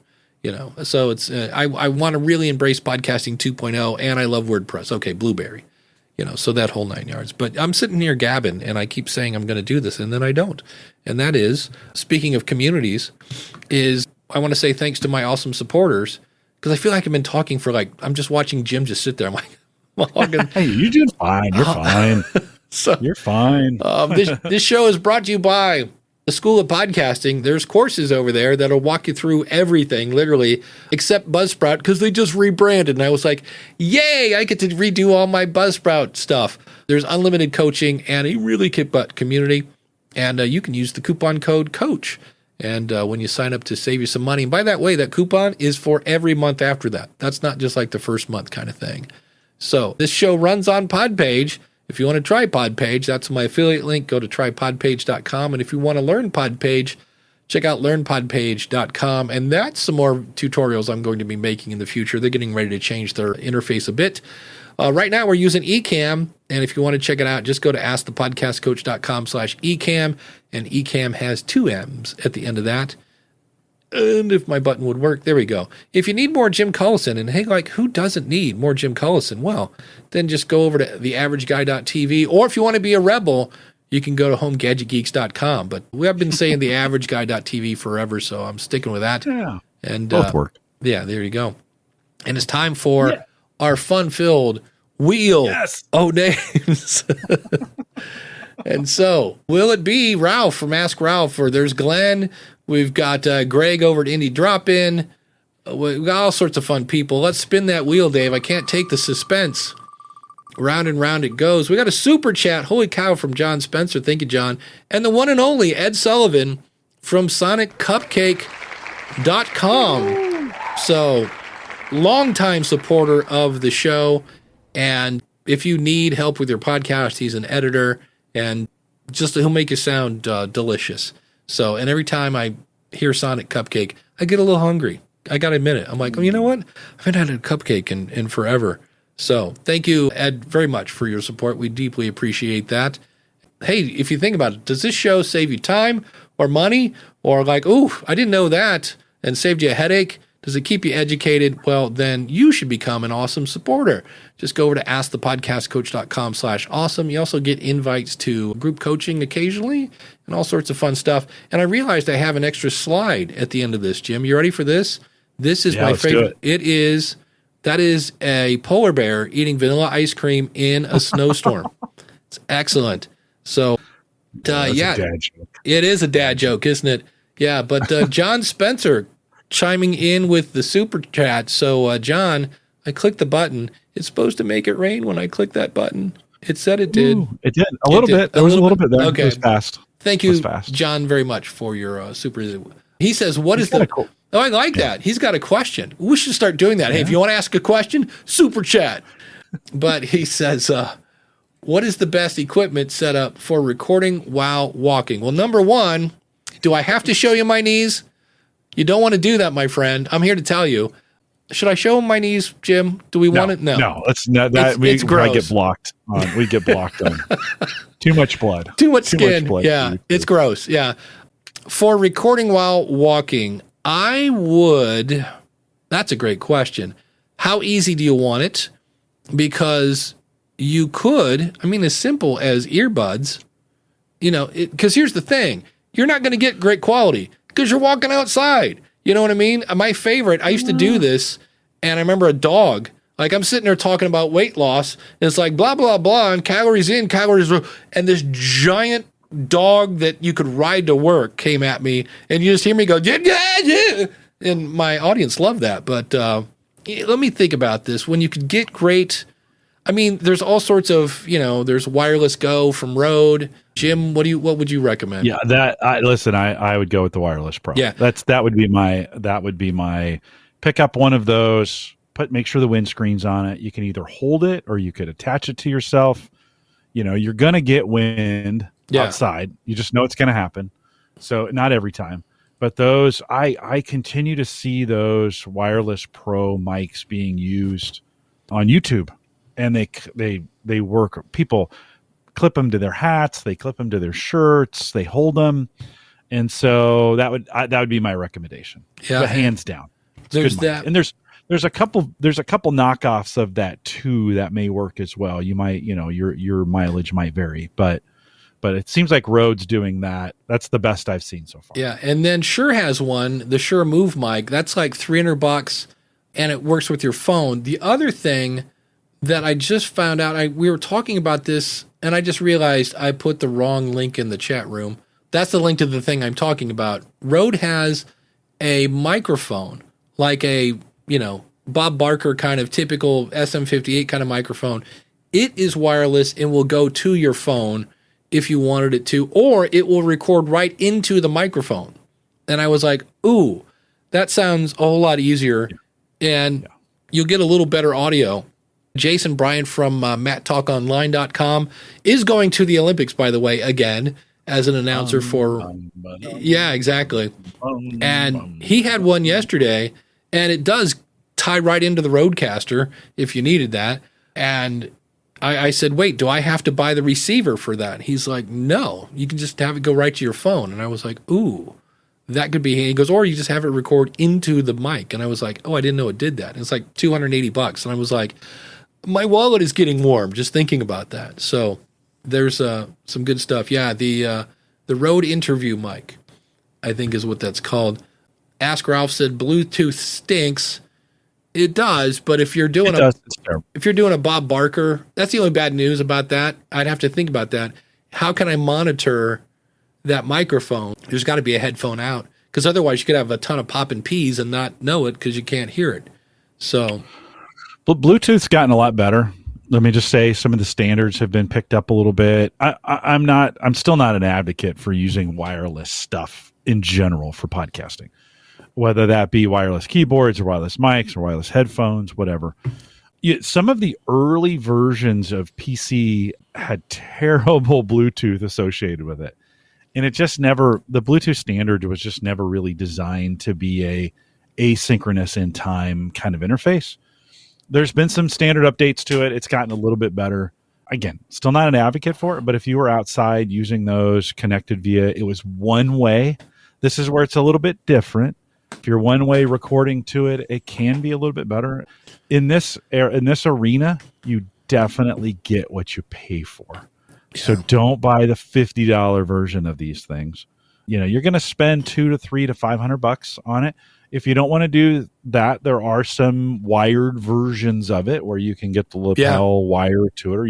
So it's, I want to really embrace podcasting 2.0 and I love WordPress. Okay, Blueberry. So that whole 9 yards. But I'm sitting here gabbing, and I keep saying I'm going to do this, and then I don't. And that is, speaking of communities, is I want to say thanks to my awesome supporters, because I feel like I've been talking for I'm just watching Jim just sit there. I'm like, hey, you're doing fine. You're fine. You're fine. This show is brought to you by the School of Podcasting. There's courses over there that'll walk you through everything, literally, except Buzzsprout, because they just rebranded. And I was like, yay, I get to redo all my Buzzsprout stuff. There's unlimited coaching and a really kick-butt community. And you can use the coupon code COACH. And when you sign up to save you some money. And by that way, that coupon is for every month after that. That's not just like the first month kind of thing. So this show runs on Podpage. If you want to try Podpage, that's my affiliate link. Go to trypodpage.com. And if you want to learn Podpage, check out learnpodpage.com. And that's some more tutorials I'm going to be making in the future. They're getting ready to change their interface a bit. Right now, we're using Ecamm. And if you want to check it out, just go to askthepodcastcoach.com/Ecamm. And Ecamm has 2 M's at the end of that. And if my button would work, there we go. If you need more Jim Collison, and hey, who doesn't need more Jim Collison? Well, then just go over to theaverageguy.tv, or if you want to be a rebel, you can go to homegadgetgeeks.com. But we have been saying theaverageguy.tv forever, so I'm sticking with that. Yeah, and both work. Yeah, there you go. And it's time for our fun-filled Wheel of Names. And so, will it be Ralph from Ask Ralph, or there's Glenn? We've got Greg over at Indie Drop-In. We've got all sorts of fun people. Let's spin that wheel, Dave. I can't take the suspense. Round and round it goes. We got a super chat. Holy cow, from John Spencer. Thank you, John. And the one and only Ed Sullivan from SonicCupcake.com. So, longtime supporter of the show. And if you need help with your podcast, he's an editor. And just he'll make you sound delicious. So, and every time I hear Sonic Cupcake, I get a little hungry. I got to admit it. I'm like, oh, you know what? I haven't had a cupcake in forever. So thank you, Ed, very much for your support. We deeply appreciate that. Hey, if you think about it, does this show save you time or money? Or ooh, I didn't know that, and saved you a headache? Does it keep you educated? Well, then you should become an awesome supporter. Just go over to askthepodcastcoach.com/awesome. You also get invites to group coaching occasionally and all sorts of fun stuff. And I realized I have an extra slide at the end of this, Jim. You ready for this? This is my favorite. That is a polar bear eating vanilla ice cream in a snowstorm. It's excellent. So, It is a dad joke, isn't it? Yeah, but John Spencer chiming in with the super chat. So, John, I clicked the button. It's supposed to make it rain when I click that button. It said it did. Ooh, it did. A little bit. There was a little bit there. Okay. It was fast. Thank you, John, very much for your super. He says, what is the... Cool. Oh, I like that. He's got a question. We should start doing that. Hey, if you want to ask a question, super chat. But he says, what is the best equipment set up for recording while walking? Well, number one, do I have to show you my knees? You don't want to do that, my friend. I'm here to tell you. Should I show him my knees, Jim? Do we want it? No. Let's not. That we probably get blocked on. We get blocked on. Too much blood. Too much skin. Yeah, it's gross. Yeah. For recording while walking, I would. That's a great question. How easy do you want it? Because you could, I mean, as simple as earbuds, because here's the thing. You're not going to get great quality because you're walking outside. You know what I mean? My favorite, I used to do this, and I remember a dog. Like, I'm sitting there talking about weight loss, and it's like, blah, blah, blah, and calories in, calories out, and this giant dog that you could ride to work came at me, and you just hear me go, yeah, yeah, yeah. And my audience loved that. But let me think about this. When you could get great, I mean, there's all sorts of, there's Wireless Go from Rode. Jim, what would you recommend? Yeah, I would go with the Wireless Pro. Yeah, that would be my pick up one of those. Make sure the windscreen's on it. You can either hold it or you could attach it to yourself. You're gonna get wind outside. You just know it's gonna happen. So not every time, but those I continue to see those Wireless Pro mics being used on YouTube, and they work. People clip them to their hats, they clip them to their shirts, they hold them, and so that would be my recommendation. Yeah, but hands down. There's that, and there's a couple knockoffs of that too that may work as well. You might your mileage might vary, but it seems like Rode's doing that. That's the best I've seen so far. Yeah, and then Shure has one, the Shure Move mic. That's like $300, and it works with your phone. The other thing that I just found out, we were talking about this, and I just realized I put the wrong link in the chat room. That's the link to the thing I'm talking about. Rode has a microphone, like a, Bob Barker kind of typical SM58 kind of microphone. It is wireless and will go to your phone if you wanted it to, or it will record right into the microphone. And I was like, ooh, that sounds a whole lot easier, and you'll get a little better audio. Jason Bryant from MattTalkOnline.com is going to the Olympics, by the way, again, as an announcer for... Yeah, exactly. And he had one yesterday, and it does tie right into the Rodecaster if you needed that. And I said, wait, do I have to buy the receiver for that? He's like, no, you can just have it go right to your phone. And I was like, ooh, that could be... He goes, or you just have it record into the mic. And I was like, oh, I didn't know it did that. And it's like $280. And I was like... My wallet is getting warm just thinking about that. So there's some good stuff. Yeah, the Rode interview mic, I think is what that's called. Ask Ralph said Bluetooth stinks. It does, but if you're doing a Bob Barker, that's the only bad news about that. I'd have to think about that. How can I monitor that microphone? There's got to be a headphone out, because otherwise you could have a ton of popping peas and not know it because you can't hear it. So... But Bluetooth's gotten a lot better. Let me just say some of the standards have been picked up a little bit. I'm still not an advocate for using wireless stuff in general for podcasting, whether that be wireless keyboards or wireless mics or wireless headphones, whatever. Some of the early versions of PC had terrible Bluetooth associated with it. And the Bluetooth standard was just never really designed to be a asynchronous in time kind of interface. There's been some standard updates to it. It's gotten a little bit better. Again, still not an advocate for it, but if you were outside using those connected it was one way. This is where it's a little bit different. If you're one way recording to it, it can be a little bit better. In this arena, you definitely get what you pay for. Yeah. So don't buy the $50 version of these things. You're going to spend $200 to $300 to $500 on it. If you don't want to do that, there are some wired versions of it where you can get the lapel wire to it, or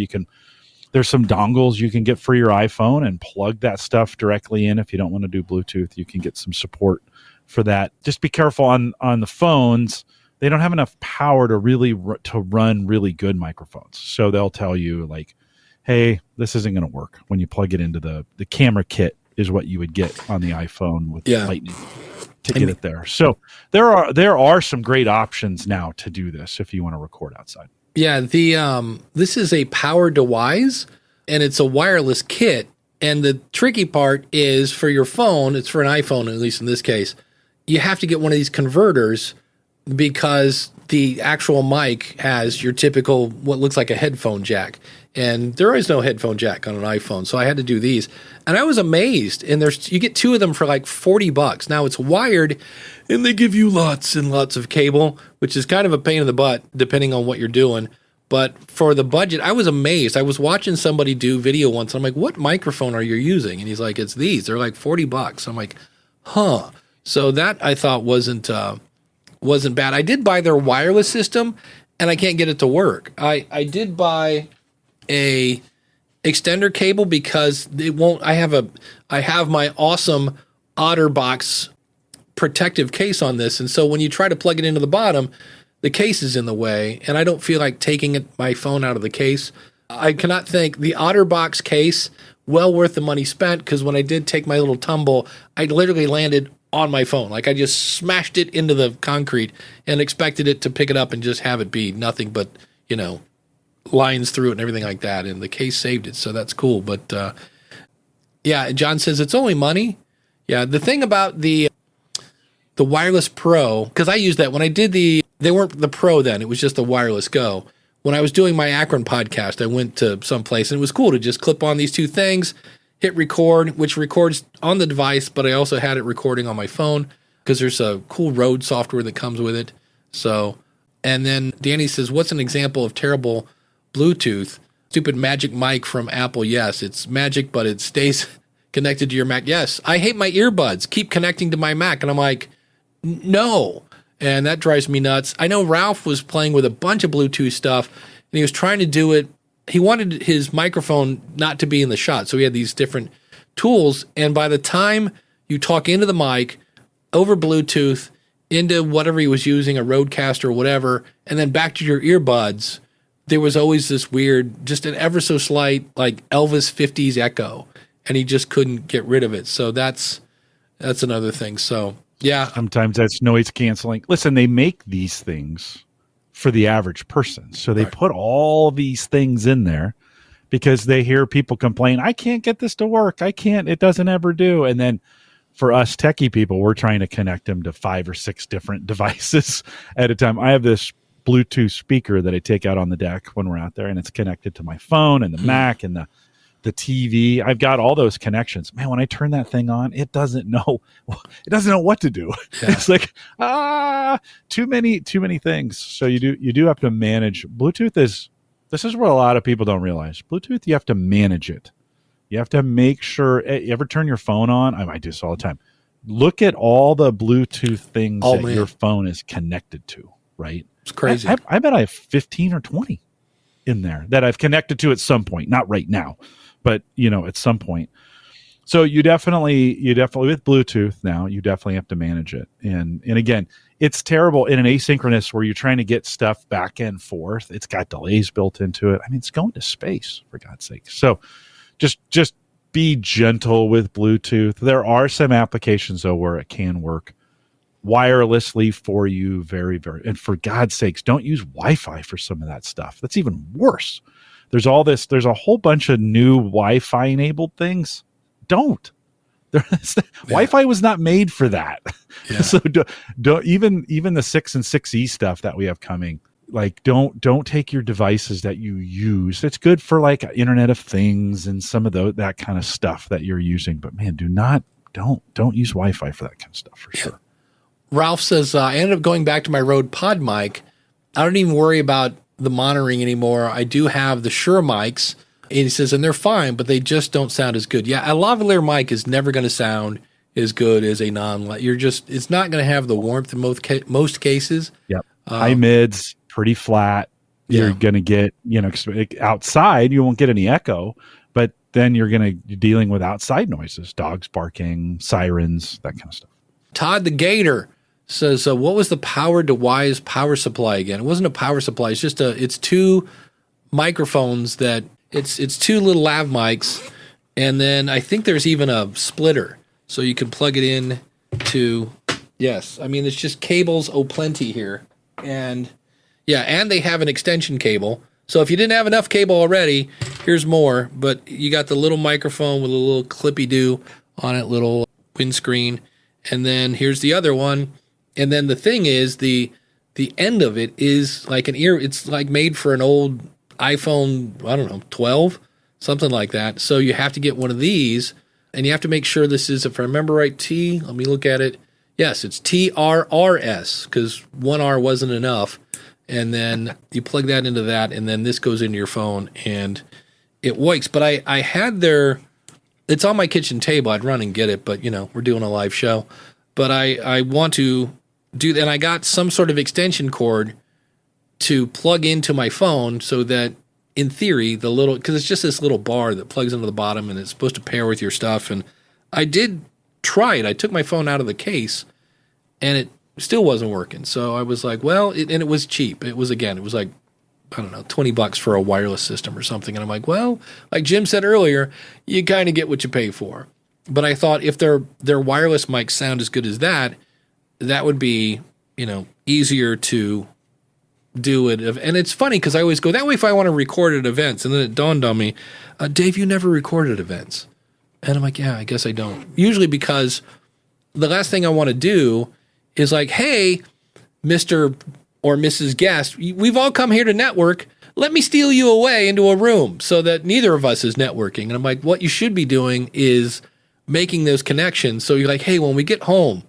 There's some dongles you can get for your iPhone and plug that stuff directly in. If you don't want to do Bluetooth, you can get some support for that. Just be careful on the phones. They don't have enough power to really to run really good microphones. So they'll tell you like, hey, this isn't going to work when you plug it into the camera kit is what you would get on the iPhone with Lightning to get it there. So there are some great options now to do this if you want to record outside. Yeah, this is a Power Device, and it's a wireless kit. And the tricky part is for your phone, it's for an iPhone, at least in this case, you have to get one of these converters because the actual mic has your typical, what looks like a headphone jack. And there is no headphone jack on an iPhone, so I had to do these. And I was amazed. And you get two of them for like $40. Now it's wired, and they give you lots and lots of cable, which is kind of a pain in the butt, depending on what you're doing. But for the budget, I was amazed. I was watching somebody do video once. And I'm like, what microphone are you using? And he's like, it's these. They're like $40. I'm like, huh. So that I thought wasn't bad. I did buy their wireless system, and I can't get it to work. I did buy a extender cable because it won't. I have my awesome OtterBox protective case on this, and so when you try to plug it into the bottom, the case is in the way, and I don't feel like taking my phone out of the case. I cannot think the OtterBox case well worth the money spent, because when I did take my little tumble, I literally landed on my phone. Like I just smashed it into the concrete and expected it to pick it up and just have it be nothing but, lines through it and everything like that. And the case saved it. So that's cool. But yeah, John says it's only money. Yeah. The thing about the Wireless Pro, because I used that when I did they weren't the Pro then, it was just the Wireless Go. When I was doing my Akron podcast, I went to some place and it was cool to just clip on these two things, hit record, which records on the device, but I also had it recording on my phone because there's a cool Rode software that comes with it. So, and then Danny says, what's an example of terrible Bluetooth? Stupid Magic Mic from Apple. Yes, it's magic, but it stays connected to your Mac. Yes, I hate my earbuds. Keep connecting to my Mac. And I'm like, no. And that drives me nuts. I know Ralph was playing with a bunch of Bluetooth stuff, and he was trying to do it. He wanted his microphone not to be in the shot, so he had these different tools. And by the time you talk into the mic, over Bluetooth, into whatever he was using, a Rodecaster or whatever, and then back to your earbuds, there was always this weird, just an ever so slight, like Elvis 50s echo, and he just couldn't get rid of it. So that's another thing. So yeah. Sometimes that's noise canceling. Listen, they make these things for the average person. So they put all these things in there because they hear people complain, I can't get this to work. It doesn't ever do. And then for us techie people, we're trying to connect them to 5 or 6 different devices at a time. I have this Bluetooth speaker that I take out on the deck when we're out there, and it's connected to my phone and the Mac and the TV. I've got all those connections. Man, when I turn that thing on, it doesn't know what to do. Yeah. It's like, too many things. So you do have to manage. This is what a lot of people don't realize. Bluetooth, you have to manage it. You have to make sure, you ever turn your phone on? I do this all the time. Look at all the Bluetooth things your phone is connected to, right? It's crazy. I bet I have 15 or 20 in there that I've connected to at some point. Not right now, but at some point. So you definitely with Bluetooth now, you definitely have to manage it. And again, it's terrible in an asynchronous where you're trying to get stuff back and forth. It's got delays built into it. I mean, it's going to space, for God's sake. So just be gentle with Bluetooth. There are some applications though where it can work wirelessly for you very, very, and for God's sakes, don't use Wi-Fi for some of that stuff. That's even worse. There's a whole bunch of new Wi-Fi enabled things. Don't. Wi-Fi was not made for that. Yeah. So don't even the 6 and 6E stuff that we have coming. Like don't take your devices that you use. It's good for like Internet of Things and some of that kind of stuff that you're using. But man, don't use Wi-Fi for that kind of stuff for sure. Ralph says, I ended up going back to my Rode Pod mic. I don't even worry about the monitoring anymore. I do have the Shure mics. And he says, and they're fine, but they just don't sound as good. Yeah, a lavalier mic is never going to sound as good as a it's not going to have the warmth in most cases. Yep. High mids, pretty flat. You're going to get, outside, you won't get any echo, but then you're dealing with outside noises, dogs barking, sirens, that kind of stuff. Todd the Gator says, what was the Powered to Wise power supply again? It wasn't a power supply. It's just it's two microphones that it's two little lav mics. And then I think there's even a splitter. So you can plug it in to, yes. I mean, it's just cables plenty here. And yeah, and they have an extension cable. So if you didn't have enough cable already, here's more. But you got the little microphone with a little clippy-do on it, little windscreen. And then here's the other one. And then the thing is, the end of it is like it's like made for an old iPhone, I don't know, 12, something like that. So you have to get one of these, and you have to make sure this is, if I remember right, let me look at it. Yes, it's TRRS, because one R wasn't enough. And then you plug that into that, and then this goes into your phone, and it works. But I had it's on my kitchen table. I'd run and get it, but, we're doing a live show. But I want to do that, and I got some sort of extension cord to plug into my phone so that, in theory, because it's just this little bar that plugs into the bottom, and it's supposed to pair with your stuff. And I did try it. I took my phone out of the case, and it still wasn't working. So I was like, well, and it was cheap. It was like, I don't know, $20 for a wireless system or something. And I'm like, well, like Jim said earlier, you kind of get what you pay for. But I thought if their wireless mics sound as good as that would be, easier to do it. And it's funny because I always go that way if I want to record at events. And then it dawned on me, Dave, you never record at events. And I'm like, yeah, I guess I don't. Usually because the last thing I want to do is like, hey, Mr. or Mrs. Guest, we've all come here to network. Let me steal you away into a room so that neither of us is networking. And I'm like, what you should be doing is making those connections. So you're like, hey, when we get home,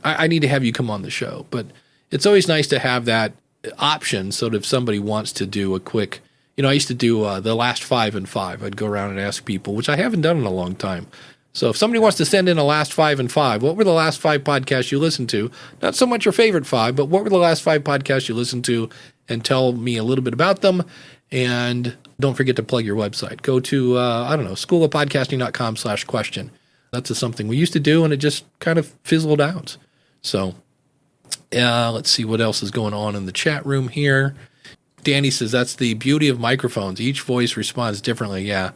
I need to have you come on the show. But it's always nice to have that option so that if somebody wants to do a quick, I used to do the last 5 and 5. I'd go around and ask people, which I haven't done in a long time. So if somebody wants to send in a last 5 and 5, what were the last 5 podcasts you listened to? Not so much your favorite 5, but what were the last 5 podcasts you listened to, and tell me a little bit about them. And don't forget to plug your website. Go to, schoolofpodcasting.com/question. That's something we used to do, and it just kind of fizzled out. So let's see what else is going on in the chat room here. Danny says that's the beauty of microphones. Each voice responds differently. Yeah.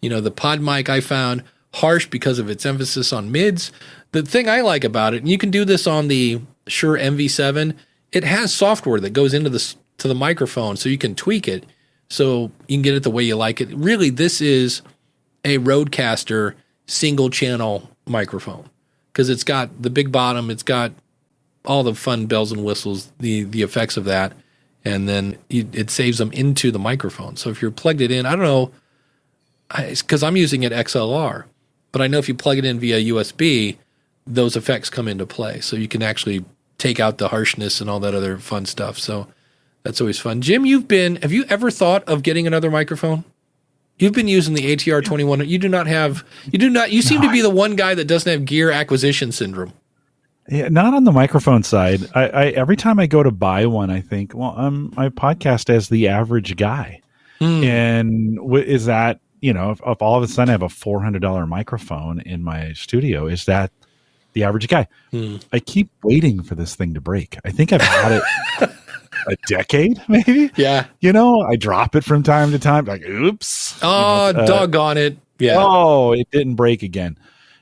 The pod mic I found harsh because of its emphasis on mids. The thing I like about it, and you can do this on the Shure MV7, it has software that goes into the microphone so you can tweak it so you can get it the way you like it. Really, this is a Rodecaster single channel microphone because it's got the big bottom, it's got all the fun bells and whistles, the effects of that, and then it saves them into the microphone. So if you're plugged it in, I don't know, because I'm using it XLR, but I know if you plug it in via USB, those effects come into play. So you can actually take out the harshness and all that other fun stuff. So that's always fun. Jim, have you ever thought of getting another microphone? You've been using the ATR 21. You seem to be the one guy that doesn't have gear acquisition syndrome. Yeah, not on the microphone side. I every time I go to buy one, I think, well, I podcast as the average guy. And is that, if all of a sudden I have a $400 microphone in my studio, is that the average guy? I keep waiting for this thing to break. I think I've had it a decade, maybe. Yeah. I drop it from time to time, like, oops. Oh, doggone it. Yeah. Oh, it didn't break again.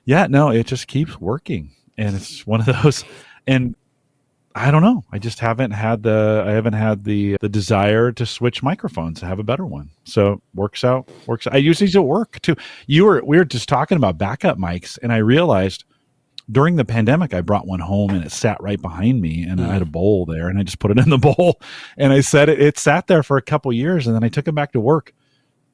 Yeah, no, it just keeps working. And it's one of those, and I don't know. I just haven't had the desire to switch microphones to have a better one. So works out. I use these at work too. We were just talking about backup mics, and I realized during the pandemic, I brought one home and it sat right behind me, and I had a bowl there, and I just put it in the bowl, and I said it sat there for a couple years, and then I took it back to work.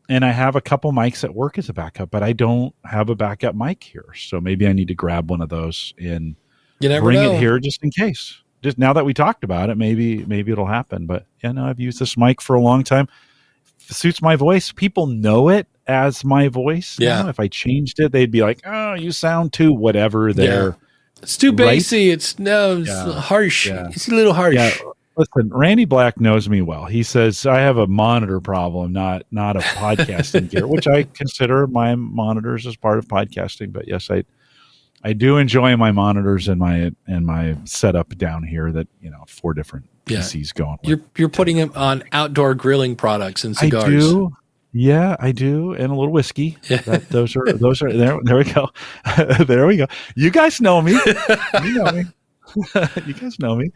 And I have a couple mics at work as a backup, but I don't have a backup mic here. So maybe I need to grab one of those and bring it here just in case. Just now that we talked about it, maybe it'll happen. But I've used this mic for a long time. It suits my voice. People know it as my voice. Yeah. Now. If I changed it, they'd be like, "Oh, you sound too whatever." There, it's too bassy. Right? It's harsh. Yeah. It's a little harsh. Yeah. Listen, Randy Black knows me well. He says I have a monitor problem, not a podcasting gear, which I consider my monitors as part of podcasting. But yes, I do enjoy my monitors and my setup down here. That 4 different PCs going. You're putting them on outdoor grilling products and cigars. I do. Yeah, I do, and a little whiskey. Yeah. Those are there. There we go. There we go. You guys know me. You know me. You guys know me.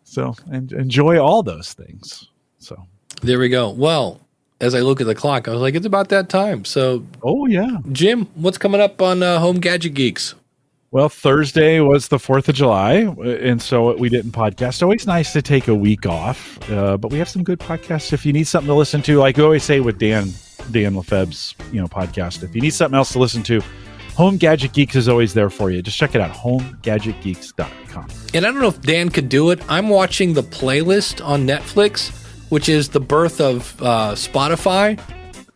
So, and enjoy all those things. So there we go. Well, as I look at the clock, I was like, it's about that time. So, oh yeah, Jim, what's coming up on Home Gadget Geeks? Well, Thursday was the 4th of July, and so we didn't podcast. Always nice to take a week off, but we have some good podcasts. If you need something to listen to, like we always say with Dan Lefebvre's podcast, if you need something else to listen to, Home Gadget Geeks is always there for you. Just check it out, homegadgetgeeks.com. And I don't know if Dan could do it. I'm watching the Playlist on Netflix, which is the birth of Spotify.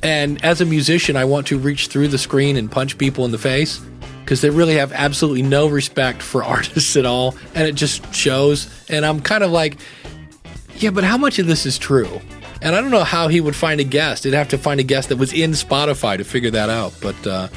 And as a musician, I want to reach through the screen and punch people in the face because they really have absolutely no respect for artists at all. And it just shows. And I'm kind of like, yeah, but how much of this is true? And I don't know how he would find a guest. He'd have to find a guest that was in Spotify to figure that out. But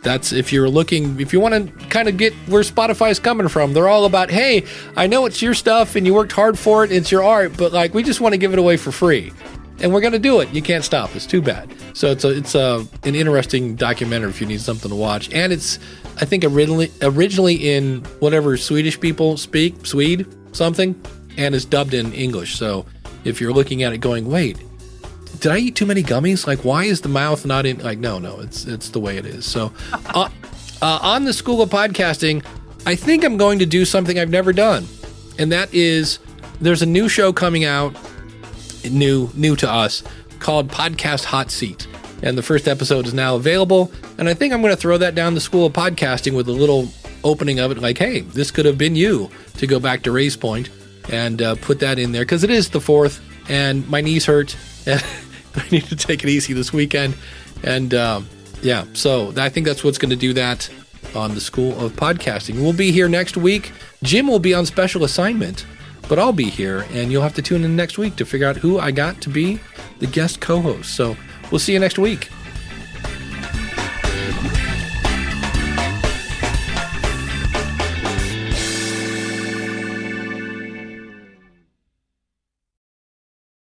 that's if you want to kind of get where Spotify's coming from. They're all about, hey, I know it's your stuff and you worked hard for it. It's your art, but like we just want to give it away for free, and we're going to do it. You can't stop. It's too bad. So it's an interesting documentary if you need something to watch. And it's I think originally in whatever Swedish people speak, Swede something, and it's dubbed in English. So if you're looking at it going, wait, did I eat too many gummies? Like, why is the mouth not in? Like, no, it's the way it is. So, on the School of Podcasting, I think I'm going to do something I've never done, and that is there's a new show coming out, new to us, called Podcast Hot Seat, and the first episode is now available. And I think I'm going to throw that down the School of Podcasting with a little opening of it, like, hey, this could have been you, to go back to Ray's point and put that in there because it is the 4th, and my knees hurt. And I need to take it easy this weekend. And so I think that's what's going to do that on the School of Podcasting. We'll be here next week. Jim will be on special assignment, but I'll be here, and you'll have to tune in next week to figure out who I got to be the guest co-host. So we'll see you next week.